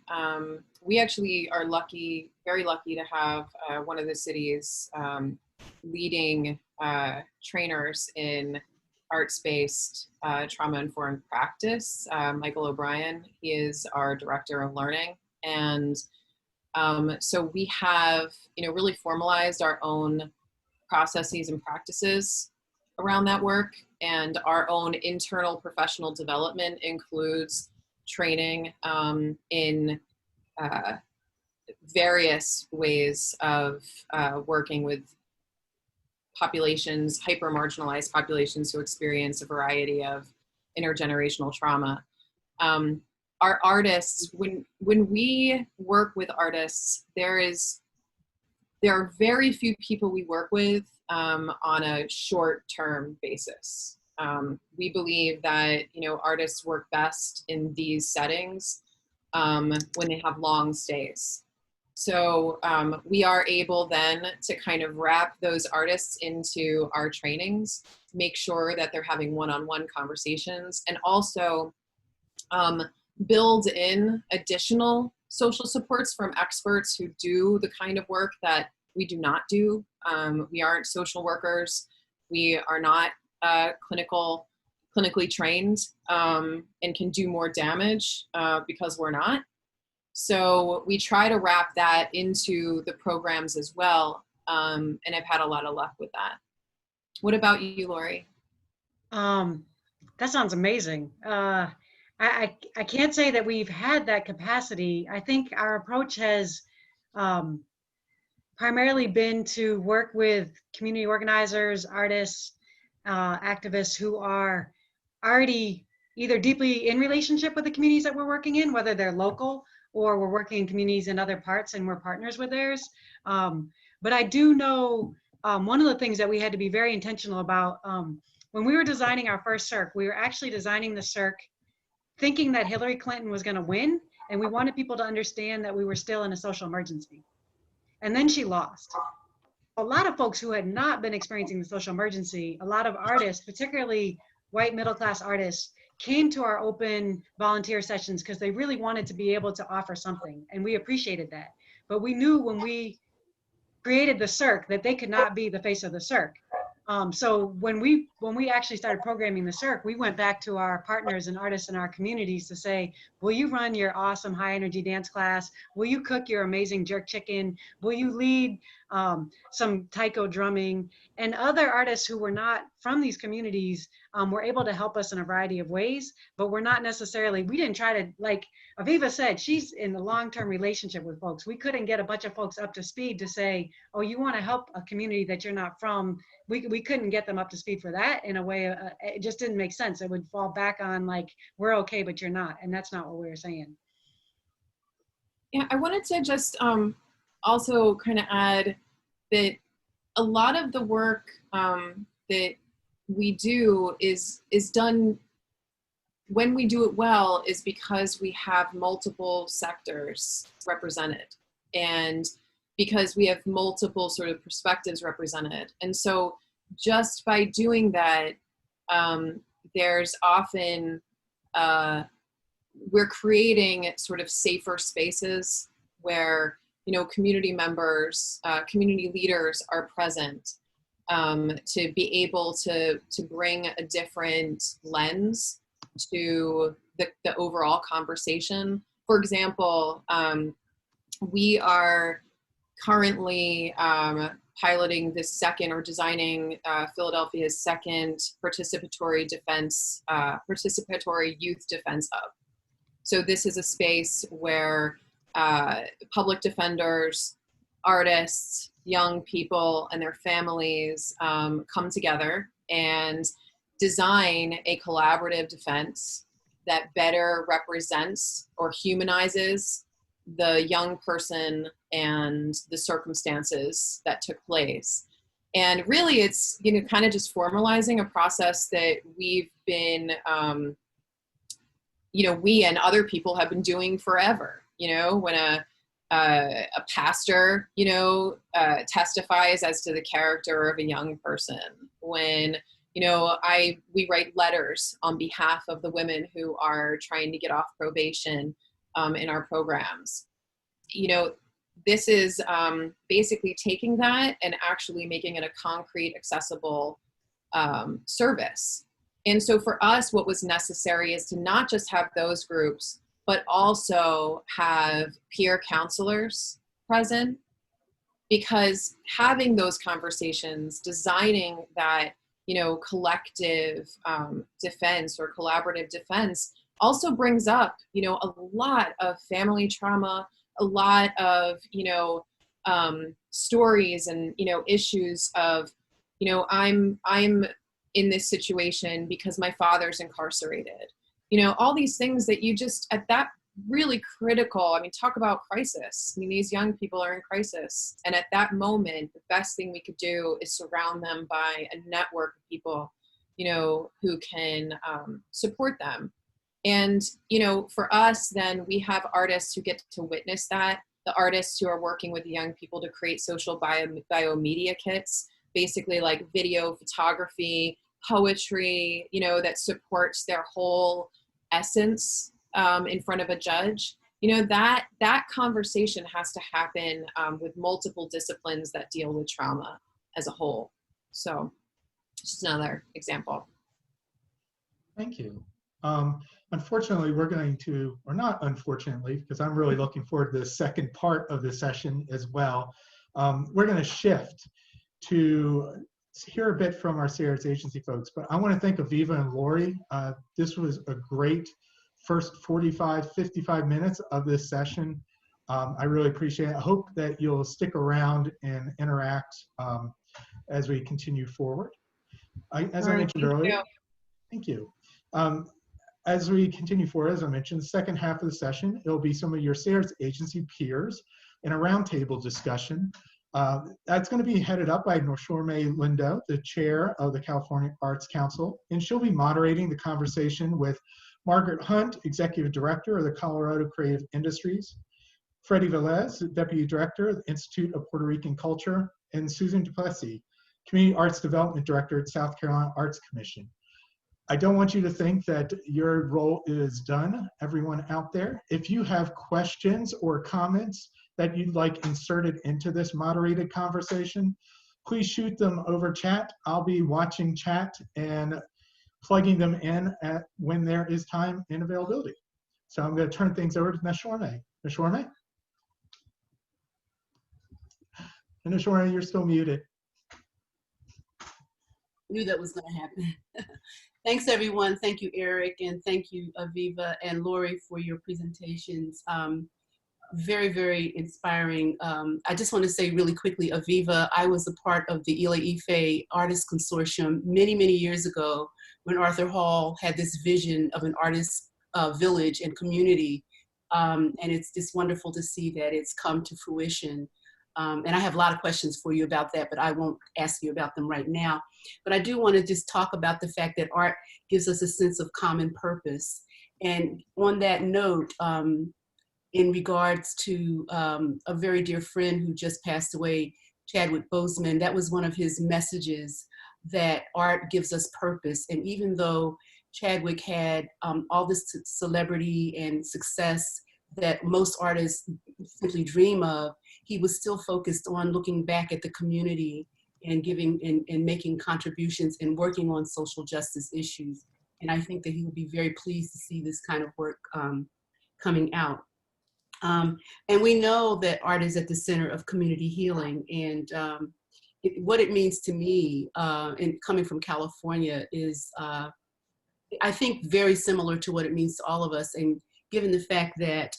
we actually are lucky, very lucky to have one of the city's leading trainers in arts-based trauma-informed practice, Michael O'Brien. He is our director of learning. And so we have, really formalized our own processes and practices around that work. And our own internal professional development includes training in various ways of working with populations, hyper-marginalized populations who experience a variety of intergenerational trauma. our artists, when we work with artists, there are very few people we work with on a short-term basis. We believe that, artists work best in these settings when they have long stays. So we are able then to kind of wrap those artists into our trainings, make sure that they're having one-on-one conversations, and also build in additional social supports from experts who do the kind of work that we do not do. We aren't social workers. We are not clinically trained and can do more damage because we're not. So we try to wrap that into the programs as well, and I've had a lot of luck with that. What about you, Lori? That sounds amazing. I can't say that we've had that capacity. I think our approach has primarily been to work with community organizers, artists, activists who are already either deeply in relationship with the communities that we're working in, whether they're local or we're working in communities in other parts and we're partners with theirs. But I do know one of the things that we had to be very intentional about when we were designing our first circ, we were actually designing the circ thinking that Hillary Clinton was going to win, and we wanted people to understand that we were still in a social emergency. And then she lost. A lot of folks who had not been experiencing the social emergency, a lot of artists, particularly white middle-class artists, came to our open volunteer sessions because they really wanted to be able to offer something, and we appreciated that. But we knew when we created the circ that they could not be the face of the circ. So when we actually started programming the circ, we went back to our partners and artists in our communities to say, will you run your awesome high energy dance class? Will you cook your amazing jerk chicken? Will you lead some taiko drumming? And other artists who were not from these communities were able to help us in a variety of ways, but we're not necessarily, we didn't try to, like Aviva said, she's in a long-term relationship with folks. We couldn't get a bunch of folks up to speed to say, oh, you want to help a community that you're not from. We couldn't get them up to speed for that in a way, it just didn't make sense. It would fall back on like, we're okay, but you're not. And that's not what we were saying. Yeah, I wanted to just also kind of add that a lot of the work that we do is done, when we do it well, is because we have multiple sectors represented and because we have multiple sort of perspectives represented. And so just by doing that, there's often, we're creating sort of safer spaces where, community members, community leaders are present to be able to bring a different lens to the overall conversation. For example, we are currently piloting this second, or designing Philadelphia's second participatory youth defense hub. So this is a space where public defenders, artists, young people, and their families come together and design a collaborative defense that better represents or humanizes the young person and the circumstances that took place. And really it's, kind of just formalizing a process that we've been, we and other people have been doing forever. When a pastor, testifies as to the character of a young person, when, we write letters on behalf of the women who are trying to get off probation in our programs. This is basically taking that and actually making it a concrete, accessible service. And so for us, what was necessary is to not just have those groups, but also have peer counselors present, because having those conversations, designing that, collective defense or collaborative defense also brings up, a lot of family trauma, a lot of, stories and, issues of, I'm in this situation because my father's incarcerated. you know, all these things that you just, at that really critical, I mean, talk about crisis. I mean, these young people are in crisis. And at that moment, the best thing we could do is surround them by a network of people, you know, who can support them. And, you know, for us, then we have artists who get to witness that, the artists who are working with the young people to create social biomedia kits, basically like video, photography, poetry, you know, that supports their whole essence in front of a judge. You know, that conversation has to happen with multiple disciplines that deal with trauma as a whole. So just another example. Thank you. Unfortunately, we're going to, or not unfortunately, because I'm really looking forward to the second part of the session as well. We're going to shift to hear a bit from our SARES agency folks, but I want to thank Aviva and Lori. This was a great first 45, 55 minutes of this session. I really appreciate it. I hope that you'll stick around and interact as we continue forward. As I mentioned earlier, thank you. As we continue forward, as I mentioned, the second half of the session, it'll be some of your SARES agency peers in a roundtable discussion. That's going to be headed up by Nashormeh Lindo, the chair of the California Arts Council, and she'll be moderating the conversation with Margaret Hunt, executive director of the Colorado Creative Industries, Freddy Velez, deputy director of the Institute of Puerto Rican Culture, and Susan DuPlessis, community arts development director at South Carolina Arts Commission. I don't want you to think that your role is done, everyone out there. If you have questions or comments that you'd like inserted into this moderated conversation, please shoot them over chat. I'll be watching chat and plugging them in when there is time and availability. So I'm going to turn things over to Nashormeh. Nashormeh? And Nashormeh, you're still muted. Knew that was going to happen. Thanks, everyone. Thank you, Eric, and thank you, Aviva and Lori, for your presentations. Very, very inspiring. I just want to say really quickly, Aviva, I was a part of the Ile Ife Artist Consortium many, many years ago when Arthur Hall had this vision of an artist village and community. And it's just wonderful to see that it's come to fruition. And I have a lot of questions for you about that, but I won't ask you about them right now. But I do want to just talk about the fact that art gives us a sense of common purpose. And on that note, in regards to a very dear friend who just passed away, Chadwick Boseman, that was one of his messages, that art gives us purpose. And even though Chadwick had all this celebrity and success that most artists simply dream of, he was still focused on looking back at the community and giving and making contributions and working on social justice issues. And I think that he would be very pleased to see this kind of work coming out. And we know that art is at the center of community healing. And what it means to me, and coming from California, is I think very similar to what it means to all of us. And given the fact that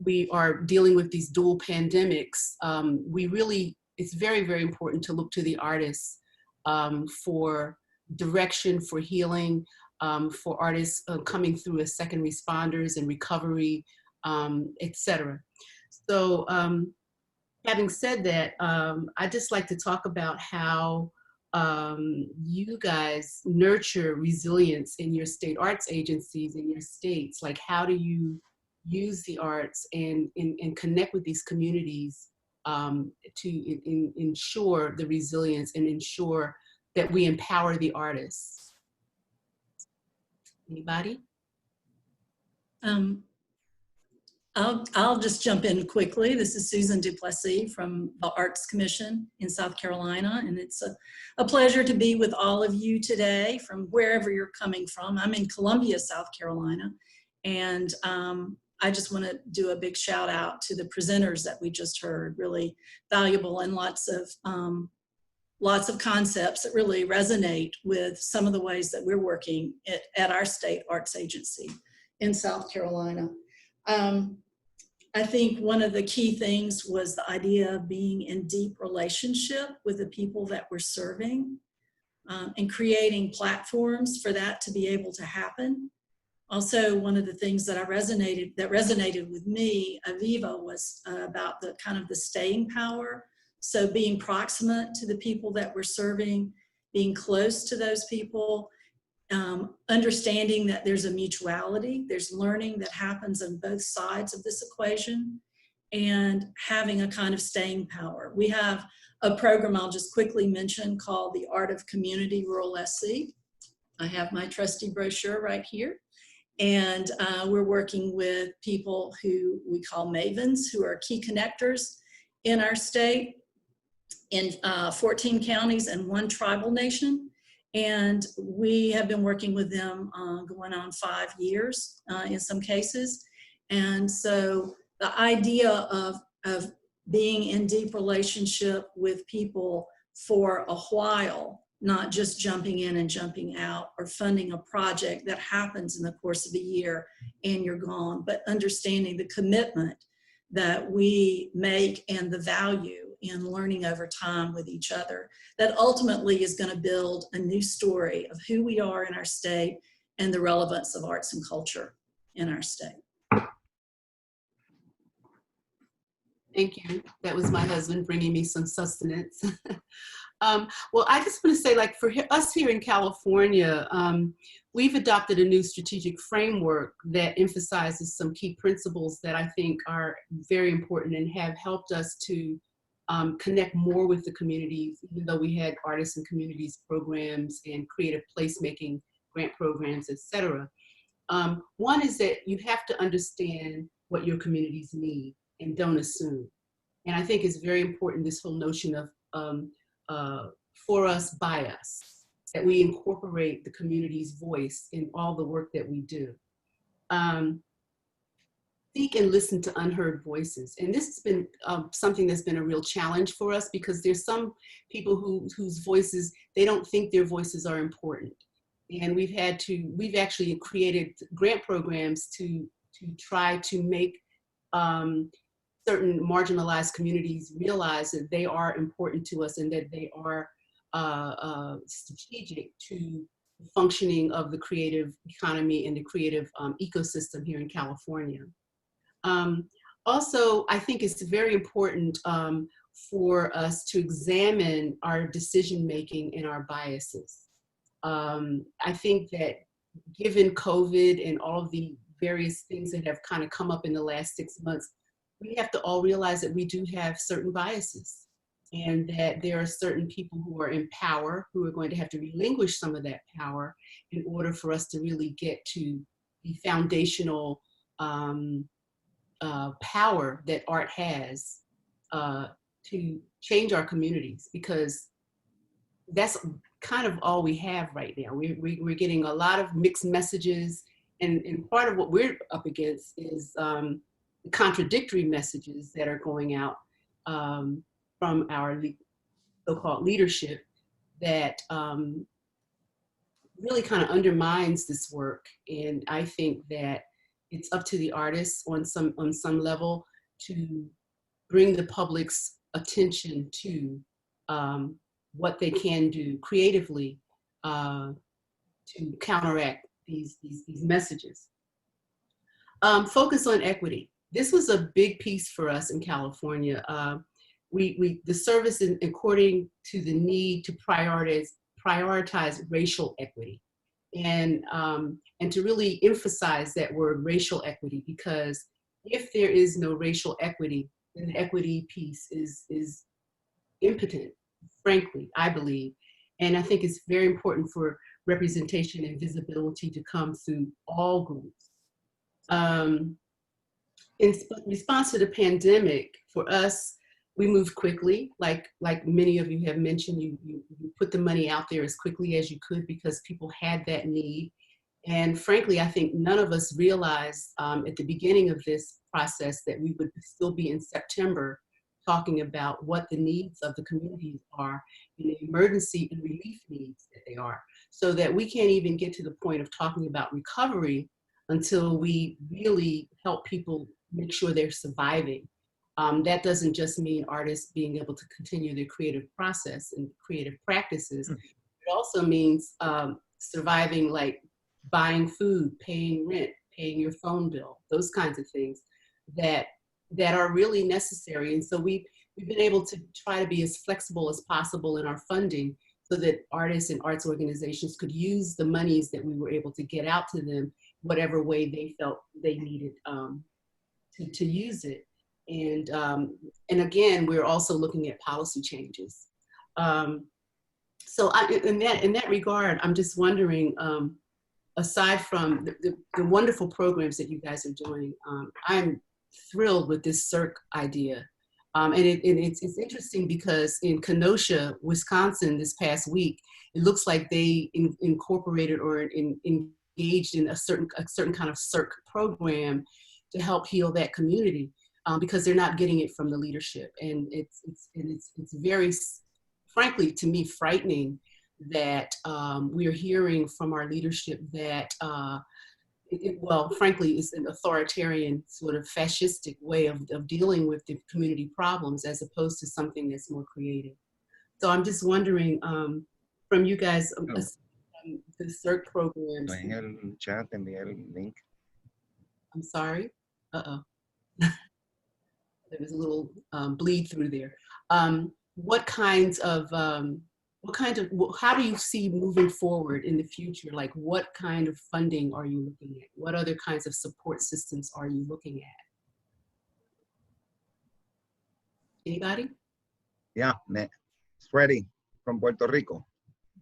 we are dealing with these dual pandemics, it's very, very important to look to the artists for direction, for healing, for artists coming through as second responders and recovery, etc. So having said that, I'd just like to talk about how you guys nurture resilience in your state arts agencies in your states. Like, how do you use the arts and connect with these communities to ensure the resilience and ensure that we empower the artists? Anybody? I'll just jump in quickly. This is Susan DuPlessis from the Arts Commission in South Carolina, and it's a pleasure to be with all of you today from wherever you're coming from. I'm in Columbia, South Carolina, and I just want to do a big shout out to the presenters that we just heard. Really valuable and lots of concepts that really resonate with some of the ways that we're working at our state arts agency in South Carolina. I think one of the key things was the idea of being in deep relationship with the people that we're serving, and creating platforms for that to be able to happen. Also, one of the things that resonated with me, Aviva, was about the kind of the staying power. So being proximate to the people that we're serving, being close to those people, understanding that there's a mutuality, there's learning that happens on both sides of this equation, and having a kind of staying power. We have a program I'll just quickly mention called The Art of Community Rural SC. I have my trusty brochure right here. And we're working with people who we call mavens, who are key connectors in our state, in 14 counties and 1 tribal nation. And we have been working with them going on 5 years in some cases. And so the idea of being in deep relationship with people for a while, not just jumping in and jumping out or funding a project that happens in the course of a year and you're gone, but understanding the commitment that we make and the value in learning over time with each other, that ultimately is going to build a new story of who we are in our state and the relevance of arts and culture in our state. Thank you. That was my husband bringing me some sustenance. Well, I just want to say, like, for us here in California, we've adopted a new strategic framework that emphasizes some key principles that I think are very important and have helped us to connect more with the communities, even though we had artists and communities programs and creative placemaking grant programs, etc. One is that you have to understand what your communities need and don't assume. And I think it's very important, this whole notion of for us, by us, that we incorporate the community's voice in all the work that we do. Seek and listen to unheard voices. And this has been something that's been a real challenge for us, because there's some people whose voices, they don't think their voices are important. And we've actually created grant programs to try to make certain marginalized communities realize that they are important to us and that they are strategic to the functioning of the creative economy and the creative ecosystem here in California. Also, I think it's very important for us to examine our decision-making and our biases. I think that given COVID and all of the various things that have kind of come up in the last 6 months, we have to all realize that we do have certain biases, and that there are certain people who are in power who are going to have to relinquish some of that power in order for us to really get to the foundational power that art has to change our communities, because that's kind of all we have right now. We're getting a lot of mixed messages, and part of what we're up against is contradictory messages that are going out from our so-called leadership that really kind of undermines this work. And I think that it's up to the artists on some level to bring the public's attention to what they can do creatively to counteract these messages. Focus on equity. This was a big piece for us in California. The service, according to the need to prioritize racial equity, and to really emphasize that word racial equity, because if there is no racial equity, then the equity piece is impotent, frankly, I believe. And I think it's very important for representation and visibility to come through all groups. In response to the pandemic, for us, we moved quickly. Like many of you have mentioned, you put the money out there as quickly as you could because people had that need. And frankly, I think none of us realized at the beginning of this process that we would still be in September talking about what the needs of the communities are and the emergency and relief needs that they are. So that we can't even get to the point of talking about recovery until we really help people make sure they're surviving. That doesn't just mean artists being able to continue their creative process and creative practices. It also means surviving like buying food, paying rent, paying your phone bill, those kinds of things that are really necessary. And so we've been able to try to be as flexible as possible in our funding so that artists and arts organizations could use the monies that we were able to get out to them, whatever way they felt they needed to use it. And again, we're also looking at policy changes. So in that regard, I'm just wondering, aside from the wonderful programs that you guys are doing, I'm thrilled with this CIRC idea. And it's interesting because in Kenosha, Wisconsin, this past week, it looks like they incorporated or engaged in a certain kind of CIRC program to help heal that community, because they're not getting it from the leadership. And it's very, frankly, to me, frightening that we're hearing from our leadership that well, frankly, it's an authoritarian sort of fascistic way of dealing with the community problems as opposed to something that's more creative. So I'm just wondering from you guys, the CIRC programs. En el chat envié el link. I'm sorry. Uh-oh. There was a little bleed through there. How do you see moving forward in the future? Like, what kind of funding are you looking at? What other kinds of support systems are you looking at? Anybody? Yeah, it's Freddy from Puerto Rico.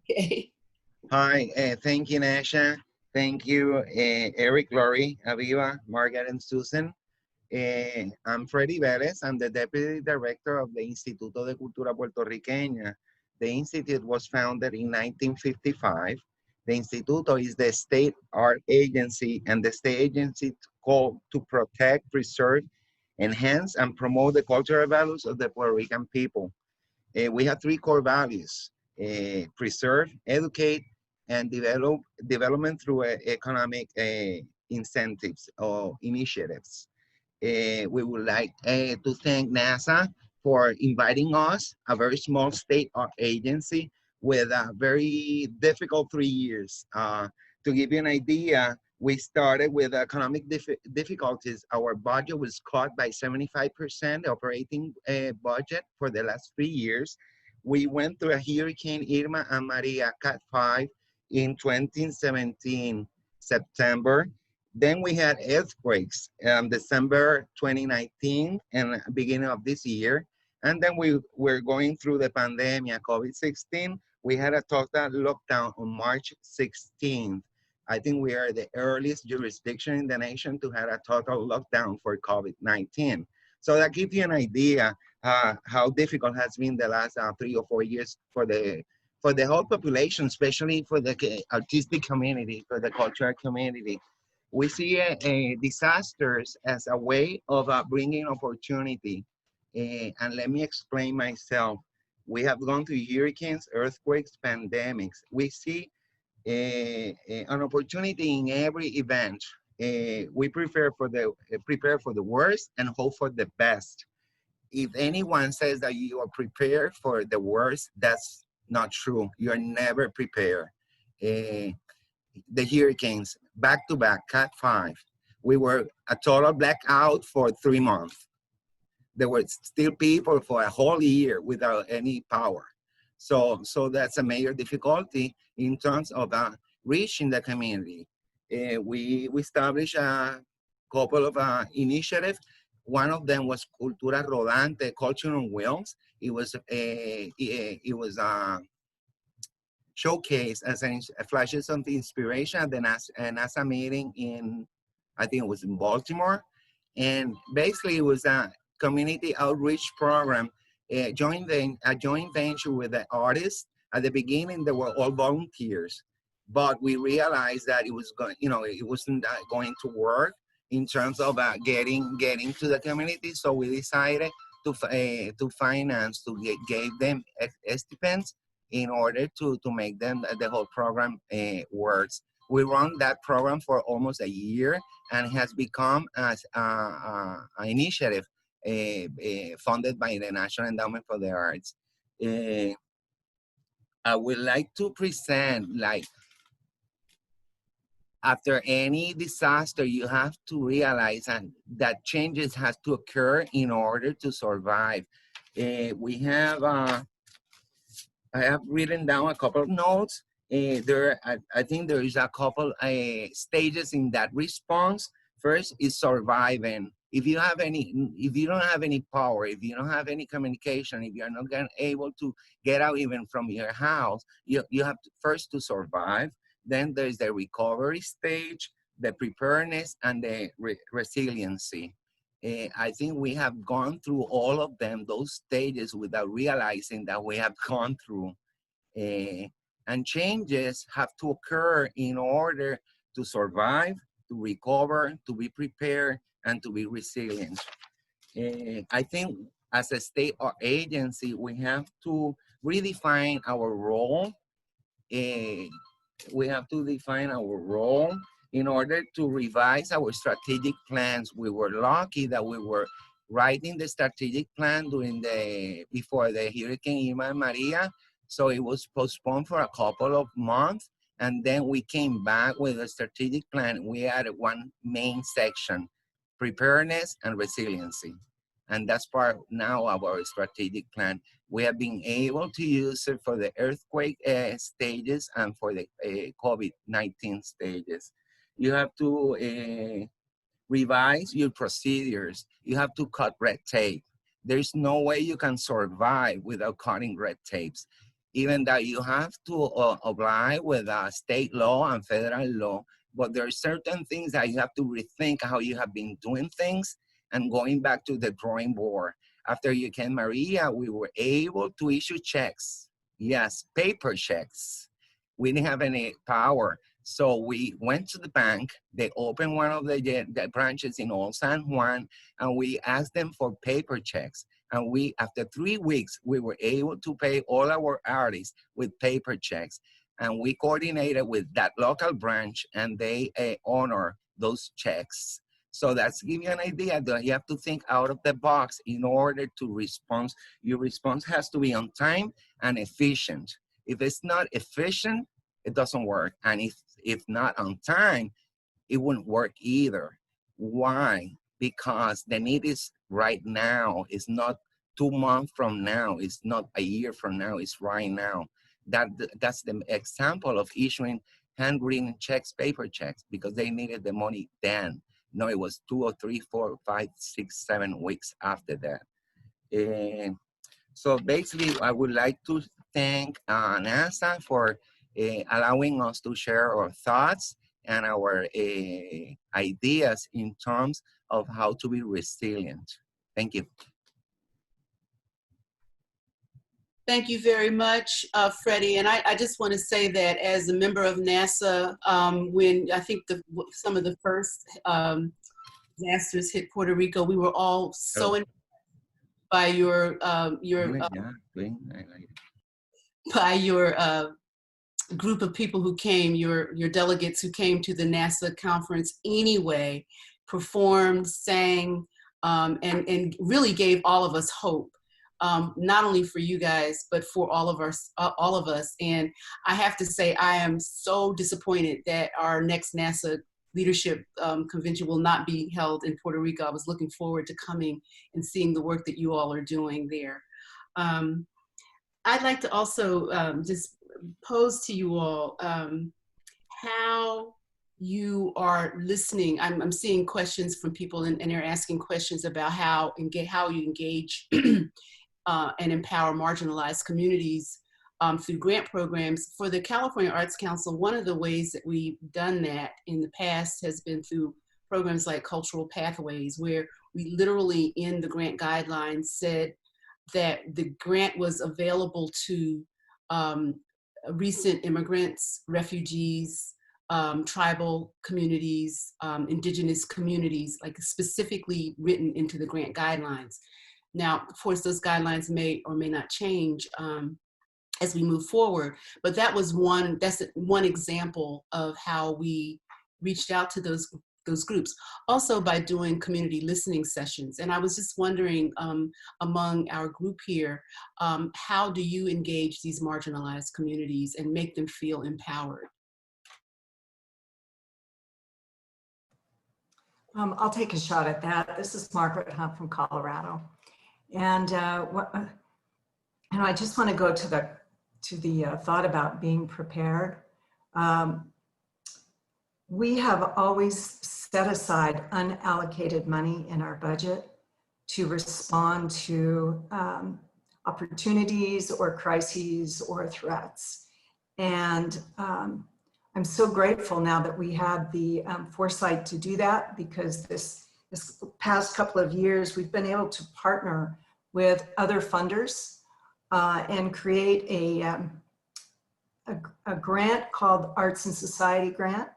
Okay. Hi, thank you, Nasha. Thank you, Eric, Lori, Aviva, Margaret, and Susan. I'm Freddy Velez. I'm the Deputy Director of the Instituto de Cultura Puertorriqueña. The Institute was founded in 1955. The Instituto is the state art agency, and the state agency called to protect, preserve, enhance, and promote the cultural values of the Puerto Rican people. We have three core values: preserve, educate, and development through economic incentives or initiatives. We would like to thank NASA for inviting us, a very small state art agency with a very difficult 3 years. To give you an idea, we started with economic difficulties. Our budget was cut by 75%, the operating budget for the last 3 years. We went through a Hurricane Irma and Maria Cat 5 in 2017, September. Then we had earthquakes December 2019 and beginning of this year. And then we were going through the pandemic, COVID-16. We had a total lockdown on March 16th. I think we are the earliest jurisdiction in the nation to have a total lockdown for COVID-19. So that gives you an idea how difficult has been the last 3 or 4 years for the whole population, especially for the artistic community, for the cultural community. We see disasters as a way of bringing opportunity. And let me explain myself. We have gone through hurricanes, earthquakes, pandemics. We see an opportunity in every event. We prepare for the worst and hope for the best. If anyone says that you are prepared for the worst, that's not true. You are never prepared. The hurricanes, back to back, Cat 5. We were a total blackout for 3 months. There were still people for a whole year without any power. So that's a major difficulty in terms of reaching the community. We established a couple of initiatives. One of them was Cultura Rodante, Culture on Wheels. It was showcase as flashes of inspiration at the NASA meeting in, I think it was in Baltimore. And basically it was a community outreach program, a joint venture with the artists. At the beginning, they were all volunteers, but we realized that it was going, it wasn't going to work in terms of getting to the community. So we decided to finance, to give them stipends in order to make them the whole program works. We run that program for almost a year, and it has become an initiative funded by the National Endowment for the Arts. I would like to present after any disaster, you have to realize that changes has to occur in order to survive. I have written down a couple of notes. I think there is a couple stages in that response. First is surviving. If you don't have any power, if you don't have any communication, if you're not able to get out even from your house, you have to first to survive. Then there's the recovery stage, the preparedness, and the resiliency. I think we have gone through all of them, those stages, without realizing that we have gone through. And changes have to occur in order to survive, to recover, to be prepared, and to be resilient. I think as a state or agency, we have to redefine our role. We have to define our role in order to revise our strategic plans. We were lucky that we were writing the strategic plan before the Hurricane Irma and Maria. So it was postponed for a couple of months. And then we came back with a strategic plan. We added one main section, preparedness and resiliency. And that's part now of our strategic plan. We have been able to use it for the earthquake stages and for the COVID-19 stages. You have to revise your procedures. You have to cut red tape. There's no way you can survive without cutting red tapes. Even that you have to oblige with state law and federal law, but there are certain things that you have to rethink how you have been doing things and going back to the drawing board. After Hurricane Maria, we were able to issue checks. Yes, paper checks. We didn't have any power. So we went to the bank, they opened one of the branches in Old San Juan, and we asked them for paper checks. And after 3 weeks, we were able to pay all our artists with paper checks. And we coordinated with that local branch, and they honor those checks. So that's give you an idea that you have to think out of the box in order to respond. Your response has to be on time and efficient. If it's not efficient, it doesn't work. And if not on time, it wouldn't work either. Why? Because the need is right now. It's not 2 months from now. It's not a year from now. It's right now. That's the example of issuing handwritten checks, paper checks, because they needed the money then. No, it was 2 or 3, 4, 5, 6, 7 weeks after that. So basically, I would like to thank NASA for allowing us to share our thoughts and our ideas in terms of how to be resilient. Thank you. Thank you very much, Freddy. And I just want to say that as a member of NASA, when I think some of the first disasters hit Puerto Rico, we were all so impressed by your group of people who came, your delegates who came to the NASA conference anyway, performed, sang, and really gave all of us hope. Not only for you guys, but for all of us. And I have to say, I am so disappointed that our next NASA leadership convention will not be held in Puerto Rico. I was looking forward to coming and seeing the work that you all are doing there. I'd like to also just pose to you all how you are listening. I'm seeing questions from people and they're asking questions about how you engage and empower marginalized communities through grant programs. For the California Arts Council, one of the ways that we've done that in the past has been through programs like Cultural Pathways, where we literally in the grant guidelines said that the grant was available to recent immigrants, refugees, tribal communities, indigenous communities, like specifically written into the grant guidelines. Now, of course, those guidelines may or may not change as we move forward, but that's one example of how we reached out to those groups. Also by doing community listening sessions. And I was just wondering, among our group here, how do you engage these marginalized communities and make them feel empowered? I'll take a shot at that. This is Margaret Hunt from Colorado. And I just want to go to the thought about being prepared. We have always set aside unallocated money in our budget to respond to opportunities or crises or threats. And I'm so grateful now that we had the foresight to do that, because this past couple of years, we've been able to partner with other funders and create a grant called Arts and Society Grant.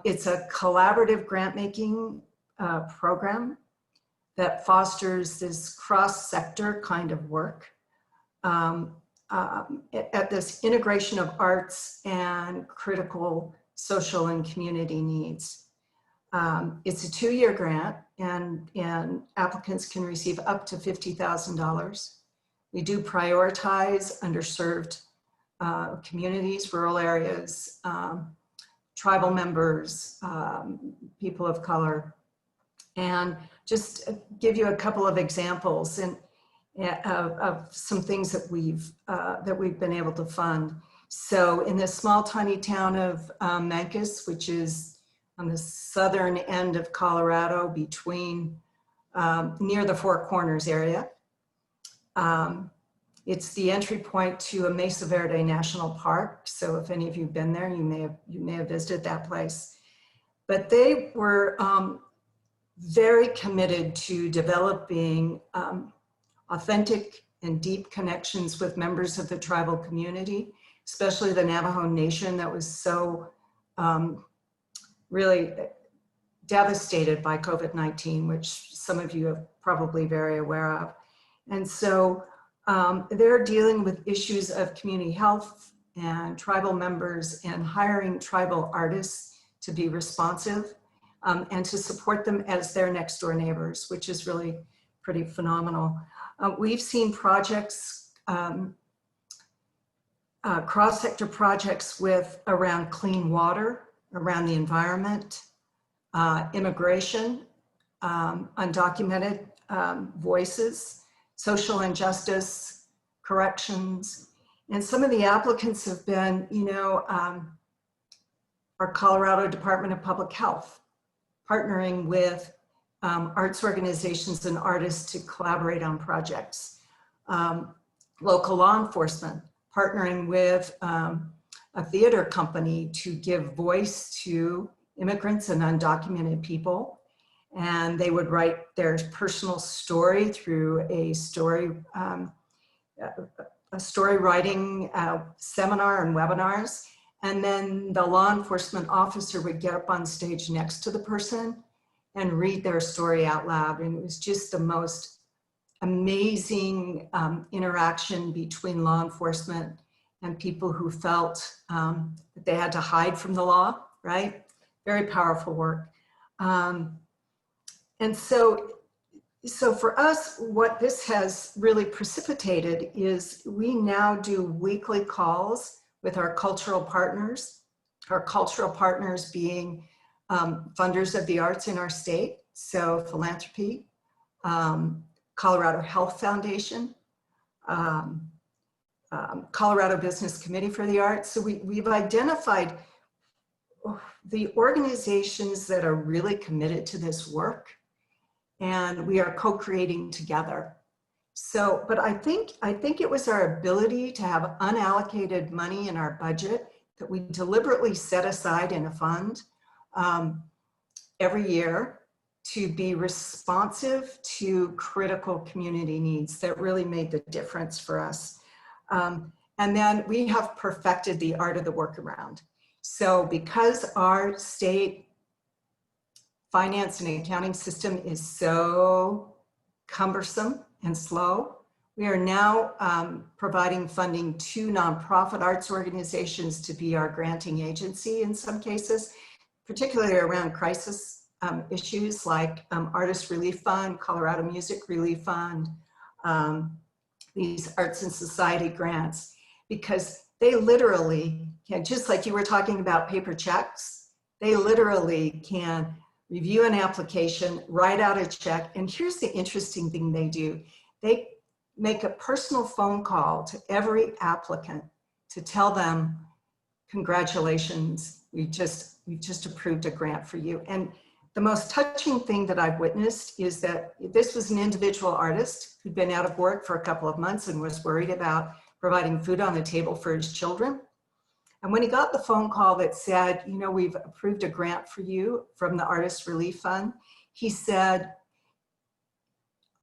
It's a collaborative grant-making program that fosters this cross-sector kind of work at this integration of arts and critical social and community needs. It's a 2-year grant, and applicants can receive up to $50,000. We do prioritize underserved communities, rural areas, tribal members, people of color, and just give you a couple of examples of some things that we've been able to fund. So in this small, tiny town of Mancos, which is on the southern end of Colorado, between near the Four Corners area, it's the entry point to a Mesa Verde National Park. So if any of you've been there, you may have visited that place. But they were very committed to developing authentic and deep connections with members of the tribal community, especially the Navajo Nation that was so really devastated by COVID-19, which some of you are probably very aware of. And so they're dealing with issues of community health and tribal members, and hiring tribal artists to be responsive and to support them as their next door neighbors, which is really pretty phenomenal. We've seen projects, cross-sector projects around clean water, around the environment, immigration, undocumented voices, social injustice, corrections. And some of the applicants have been, our Colorado Department of Public Health, partnering with arts organizations and artists to collaborate on projects. Local law enforcement, partnering with a theater company to give voice to immigrants and undocumented people. And they would write their personal story through a story writing seminar and webinars. And then the law enforcement officer would get up on stage next to the person and read their story out loud. And it was just the most amazing interaction between law enforcement and people who felt that they had to hide from the law, right? Very powerful work. And so for us, what this has really precipitated is we now do weekly calls with our cultural partners being funders of the arts in our state, so philanthropy, Colorado Health Foundation, Colorado Business Committee for the Arts. So we've identified the organizations that are really committed to this work, and we are co-creating together. So, but I think it was our ability to have unallocated money in our budget that we deliberately set aside in a fund every year to be responsive to critical community needs that really made the difference for us. And then we have perfected the art of the workaround. So because our state finance and accounting system is so cumbersome and slow, we are now providing funding to nonprofit arts organizations to be our granting agency in some cases, particularly around crisis issues like Artist Relief Fund, Colorado Music Relief Fund, these Arts and Society grants, because they literally can, just like you were talking about paper checks, they literally can review an application, write out a check. And here's the interesting thing they do. They make a personal phone call to every applicant to tell them, congratulations, we've just approved a grant for you. And the most touching thing that I've witnessed is that this was an individual artist who'd been out of work for a couple of months and was worried about providing food on the table for his children. And when he got the phone call that said, you know, we've approved a grant for you from the Artist Relief Fund, he said,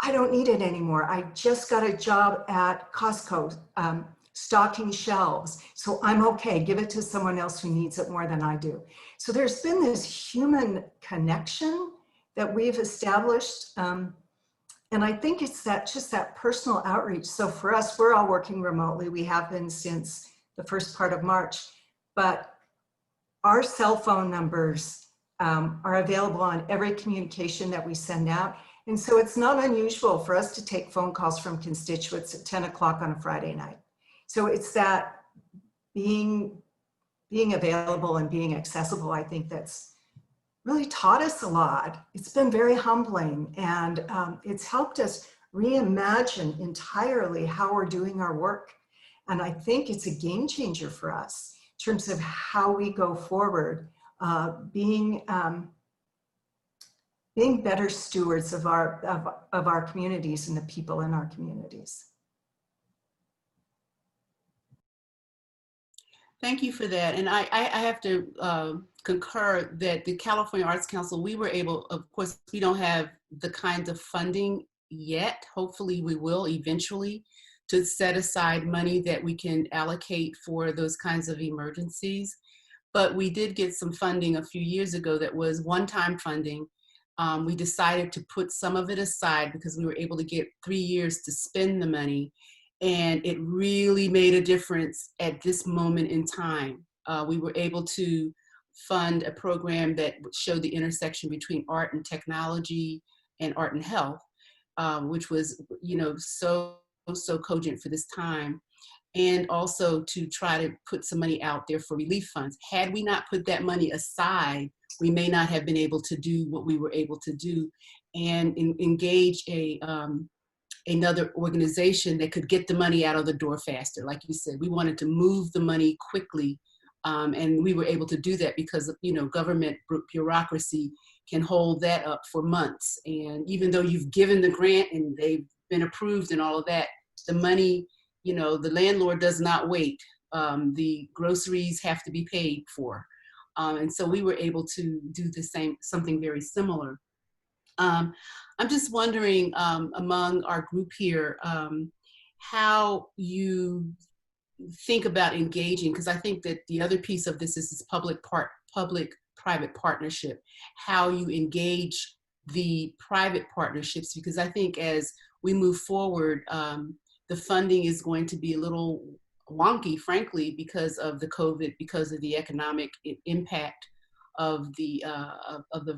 I don't need it anymore. I just got a job at Costco stocking shelves, so I'm okay. Give it to someone else who needs it more than I do. So there's been this human connection that we've established. And I think it's just that personal outreach. So for us, we're all working remotely. We have been since the first part of March, but our cell phone numbers are available on every communication that we send out. And so it's not unusual for us to take phone calls from constituents at 10 o'clock on a Friday night. So it's that being available and being accessible, I think that's really taught us a lot. It's been very humbling, and it's helped us reimagine entirely how we're doing our work. And I think it's a game changer for us in terms of how we go forward, being better stewards of our communities and the people in our communities. Thank you for that. And I have to concur that the California Arts Council, we were able, of course, we don't have the kind of funding yet. Hopefully we will eventually, to set aside money that we can allocate for those kinds of emergencies. But we did get some funding a few years ago that was one-time funding. We decided to put some of it aside because we were able to get 3 years to spend the money. And it really made a difference at this moment in time. We were able to fund a program that showed the intersection between art and technology and art and health, which was, you know, so cogent for this time. And also to try to put some money out there for relief funds. Had we not put that money aside, we may not have been able to do what we were able to do and engage another organization that could get the money out of the door faster. Like you said, we wanted to move the money quickly, and we were able to do that because, you know, government bureaucracy can hold that up for months. And even though you've given the grant and they've been approved and all of that, the money, you know, the landlord does not wait. The groceries have to be paid for. And so we were able to do the same, something very similar. I'm just wondering, among our group here, how you think about engaging, because I think that the other piece of this is this public-private partnership, how you engage the private partnerships, because I think as we move forward, the funding is going to be a little wonky, frankly, because of the COVID, because of the economic impact of the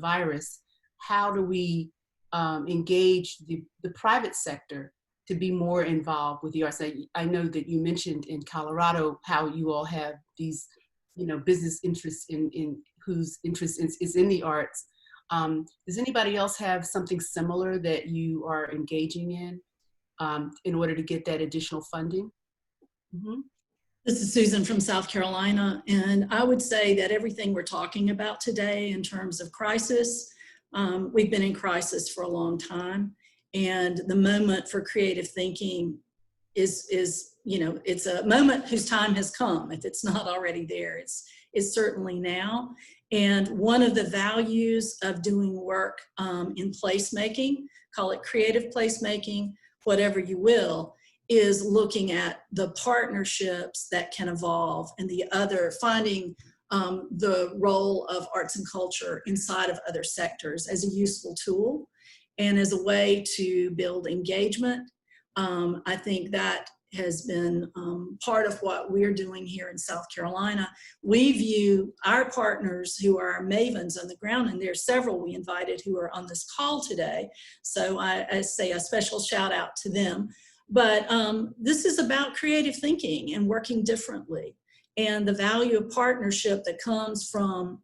virus. How do we engage the private sector to be more involved with the arts? I know that you mentioned in Colorado how you all have these, you know, business interests in whose interest is in the arts. Does anybody else have something similar that you are engaging in order to get that additional funding? Mm-hmm. This is Susan from South Carolina, and I would say that everything we're talking about today in terms of crisis, we've been in crisis for a long time, and the moment for creative thinking is, you know, it's a moment whose time has come. If it's not already there, it's certainly now. And one of the values of doing work in placemaking, call it creative placemaking, whatever you will, is looking at the partnerships that can evolve and the other, finding the role of arts and culture inside of other sectors as a useful tool and as a way to build engagement. I think that has been part of what we're doing here in South Carolina. We view our partners who are mavens on the ground, and there are several we invited who are on this call today. So I say a special shout out to them. But this is about creative thinking and working differently, and the value of partnership that comes from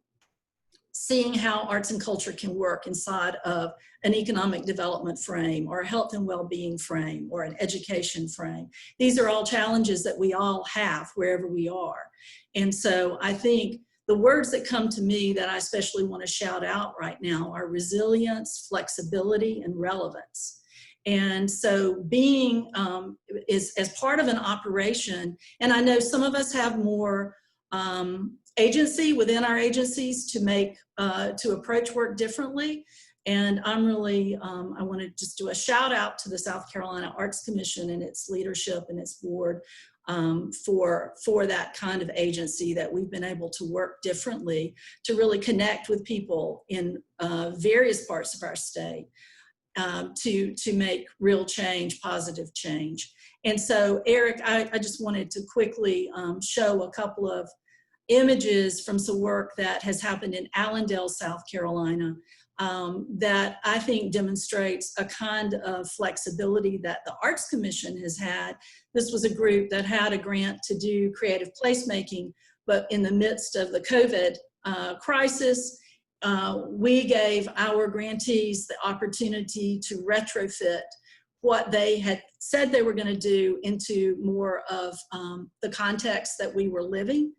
seeing how arts and culture can work inside of an economic development frame or a health and well-being frame or an education frame. These are all challenges that we all have wherever we are. And so I think the words that come to me that I especially want to shout out right now are resilience, flexibility, and relevance. And so being is as part of an operation, and I know some of us have more agency within our agencies to make, to approach work differently. And I'm really, I want to just do a shout out to the South Carolina Arts Commission and its leadership and its board for that kind of agency, that we've been able to work differently to really connect with people in various parts of our state to make real change, positive change. And so Eric, I just wanted to quickly show a couple of images from some work that has happened in Allendale, South Carolina, that I think demonstrates a kind of flexibility that the Arts Commission has had. This was a group that had a grant to do creative placemaking, but in the midst of the COVID crisis, we gave our grantees the opportunity to retrofit what they had said they were going to do into more of the context that we were living,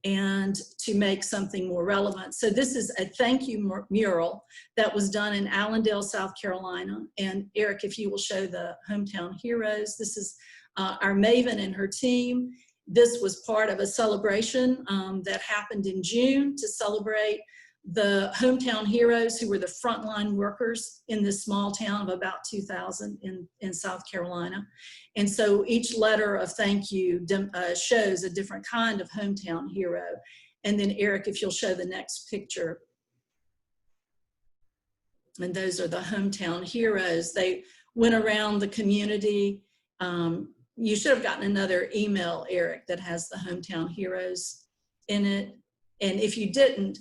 and to make something more relevant. So this is a thank you mural that was done in Allendale, South Carolina. And Eric, if you will show the hometown heroes, this is our Maven and her team. This was part of a celebration that happened in June to celebrate the hometown heroes who were the frontline workers in this small town of about 2,000 in South Carolina. And so each letter of thank you shows a different kind of hometown hero. And then Eric, if you'll show the next picture. And those are the hometown heroes. They went around the community. You should have gotten another email, Eric, that has the hometown heroes in it. And if you didn't,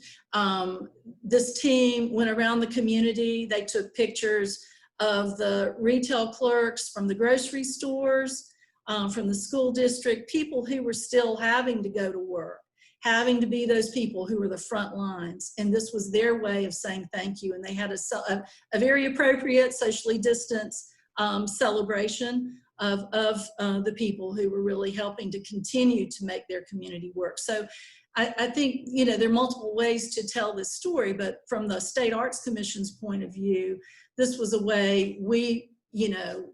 this team went around the community. They took pictures of the retail clerks from the grocery stores, from the school district, people who were still having to go to work, having to be those people who were the front lines. And this was their way of saying thank you. And they had a very appropriate, socially distanced celebration of the people who were really helping to continue to make their community work. So I think, you know, there are multiple ways to tell this story, but from the State Arts Commission's point of view, this was a way we, you know,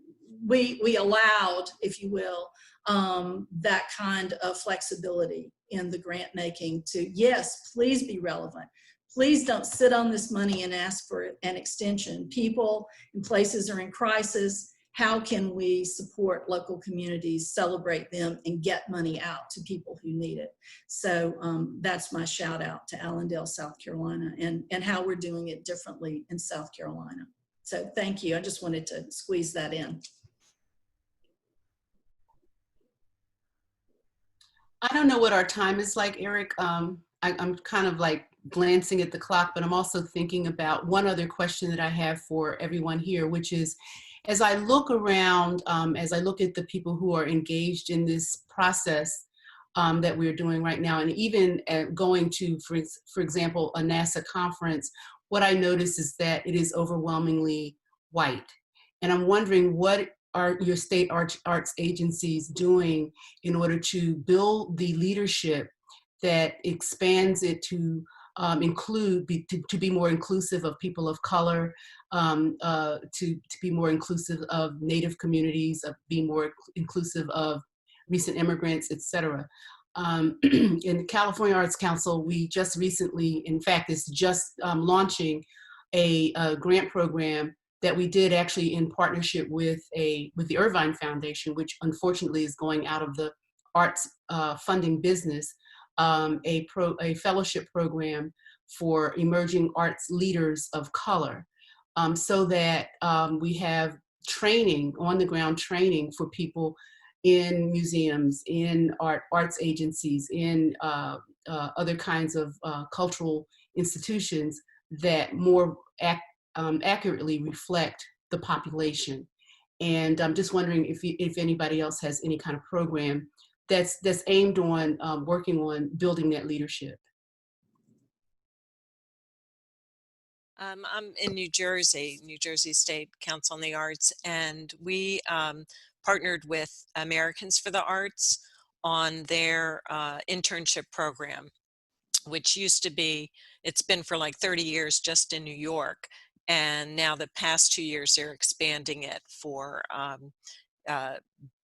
we allowed, if you will, that kind of flexibility in the grant making to, yes, please be relevant. Please don't sit on this money and ask for an extension. People and places are in crisis. How can we support local communities, celebrate them, and get money out to people who need it? So that's my shout out to Allendale, South Carolina, and how we're doing it differently in South Carolina. So thank you. I just wanted to squeeze that in. I don't know what our time is like, Eric. I'm kind of like glancing at the clock, but I'm also thinking about one other question that I have for everyone here, which is, as I look around, as I look at the people who are engaged in this process that we're doing right now, and even going to, for example, a NASA conference, what I notice is that it is overwhelmingly white. And I'm wondering, what are your state arts agencies doing in order to build the leadership that expands it to include, to be more inclusive of people of color, to be more inclusive of Native communities, be more inclusive of recent immigrants, et cetera. In the California Arts Council, we just recently, in fact, is just launching a grant program that we did actually in partnership with the Irvine Foundation, which unfortunately is going out of the arts funding business, a fellowship program for emerging arts leaders of color, so that we have training, on the ground training for people in museums, in arts agencies, in other kinds of cultural institutions that more accurately reflect the population. And I'm just wondering if anybody else has any kind of program that's aimed on working on building that leadership. I'm in New Jersey State Council on the Arts, and we partnered with Americans for the Arts on their internship program, which used to be, it's been for like 30 years just in New York. And now the past 2 years, they're expanding it for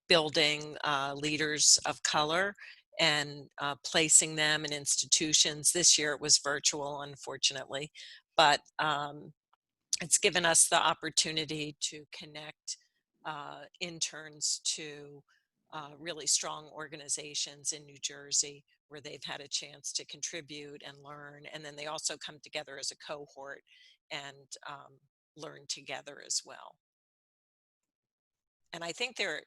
building leaders of color and placing them in institutions. This year it was virtual, unfortunately, but it's given us the opportunity to connect interns to really strong organizations in New Jersey where they've had a chance to contribute and learn. And then they also come together as a cohort and learn together as well. And I think they're,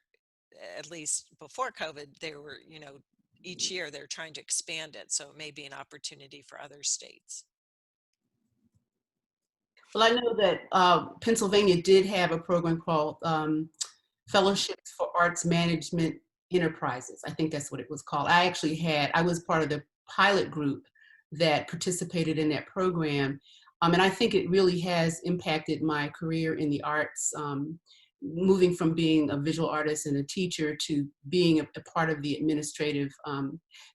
at least before COVID, they were, you know, each year they're trying to expand it. So it may be an opportunity for other states. Well, I know that Pennsylvania did have a program called Fellowships for Arts Management Enterprises. I think that's what it was called. I was part of the pilot group that participated in that program. And I think it really has impacted my career in the arts, moving from being a visual artist and a teacher to being a part of the administrative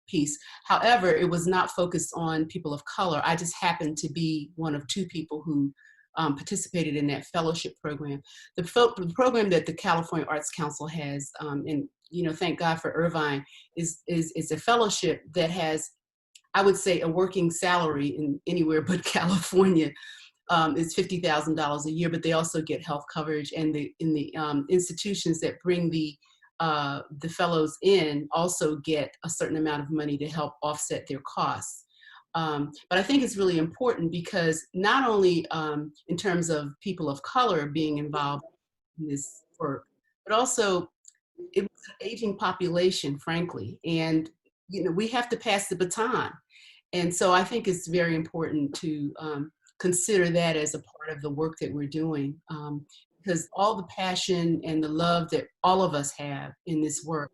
piece. However, it was not focused on people of color. I just happened to be one of 2 people who participated in that fellowship program. The program that the California Arts Council has, and you know, thank God for Irvine, is a fellowship that has, I would say, a working salary in anywhere but California. It's $50,000 a year, but they also get health coverage, and the institutions that bring the fellows in also get a certain amount of money to help offset their costs. But I think it's really important because not only in terms of people of color being involved in this work, but also it was an aging population, frankly, and you know, we have to pass the baton. And so I think it's very important to consider that as a part of the work that we're doing, because all the passion and the love that all of us have in this work,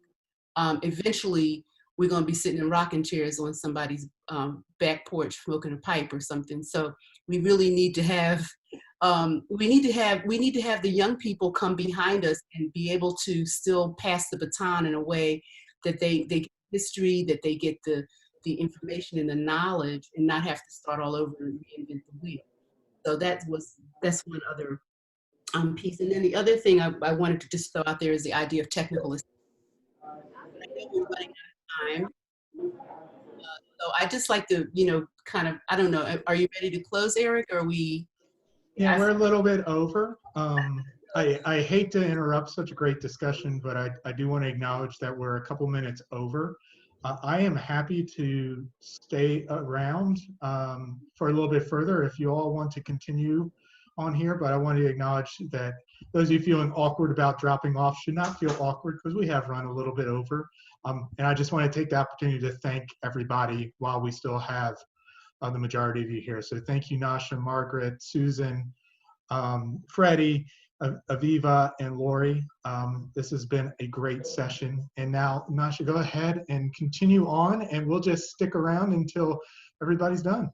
eventually we're going to be sitting in rocking chairs on somebody's back porch smoking a pipe or something. So we really need to have we need to have the young people come behind us and be able to still pass the baton in a way that they get history, that they get the information and the knowledge, and not have to start all over and reinvent the wheel. So that's one other piece. And then the other thing I wanted to just throw out there is the idea of technical assistance. I know we're running out of time. So I just like to, you know, kind of, I don't know, are you ready to close, Eric, or are we? Yeah, we're a little bit over. I hate to interrupt such a great discussion, but I do want to acknowledge that we're a couple minutes over. I am happy to stay around for a little bit further if you all want to continue on here, but I want to acknowledge that those of you feeling awkward about dropping off should not feel awkward because we have run a little bit over. And I just want to take the opportunity to thank everybody while we still have the majority of you here. So thank you, Nashormeh, Margaret, Susan, Freddy, Aviva, and Lori. This has been a great session. And now, Nasha, go ahead and continue on, and we'll just stick around until everybody's done.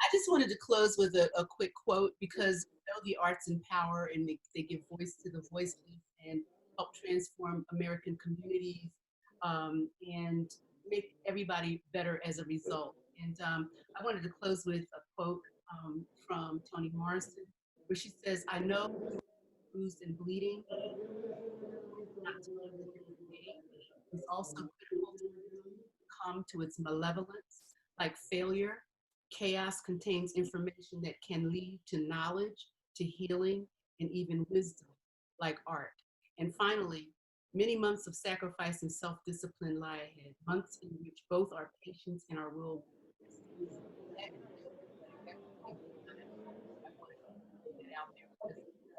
I just wanted to close with a quick quote, because you know the arts empower and they give voice to the voiceless and help transform American communities and make everybody better as a result. And I wanted to close with a quote from Toni Morrison, where she says, "I know bruised and bleeding, not to it's also critical to come to its malevolence. Like failure, chaos contains information that can lead to knowledge, to healing, and even wisdom, like art." And finally, many months of sacrifice and self-discipline lie ahead, months in which both our patience and our will.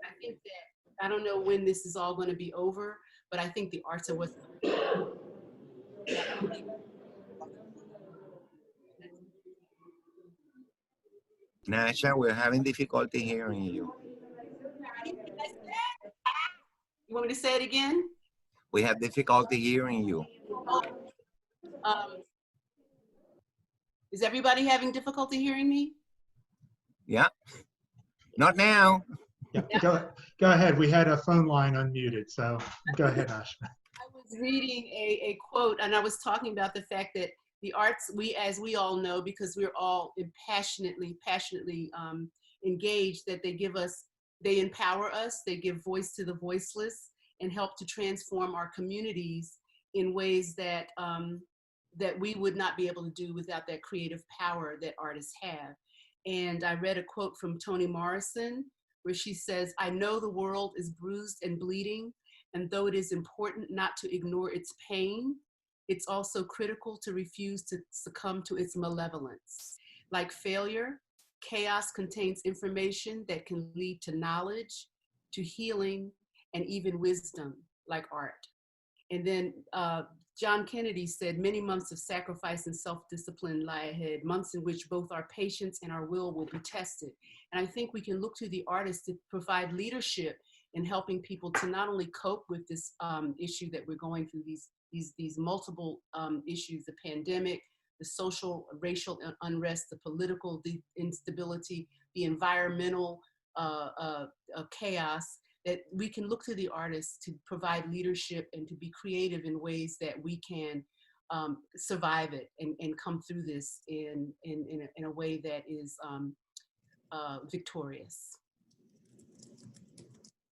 I think that, I don't know when this is all going to be over, but I think the arts are what's. Nasha, we're having difficulty hearing you. You want me to say it again? We have difficulty hearing you. Is everybody having difficulty hearing me? Yeah. Not now. Yeah, go ahead. We had a phone line unmuted, so go ahead, Nashormeh. I was reading a quote, and I was talking about the fact that the arts, as we all know, because we're all passionately engaged, that they empower us, they give voice to the voiceless, and help to transform our communities in ways that that we would not be able to do without that creative power that artists have. And I read a quote from Toni Morrison, where she says, "I know the world is bruised and bleeding, and though it is important not to ignore its pain, it's also critical to refuse to succumb to its malevolence. Like failure, chaos contains information that can lead to knowledge, to healing, and even wisdom, like art." And then John Kennedy said, "Many months of sacrifice and self-discipline lie ahead, months in which both our patience and our will be tested." And I think we can look to the artists to provide leadership in helping people to not only cope with this issue that we're going through, these multiple issues, the pandemic, the social, racial unrest, the political instability, the environmental chaos, that we can look to the artists to provide leadership and to be creative in ways that we can survive it and come through this in a way that is victorious.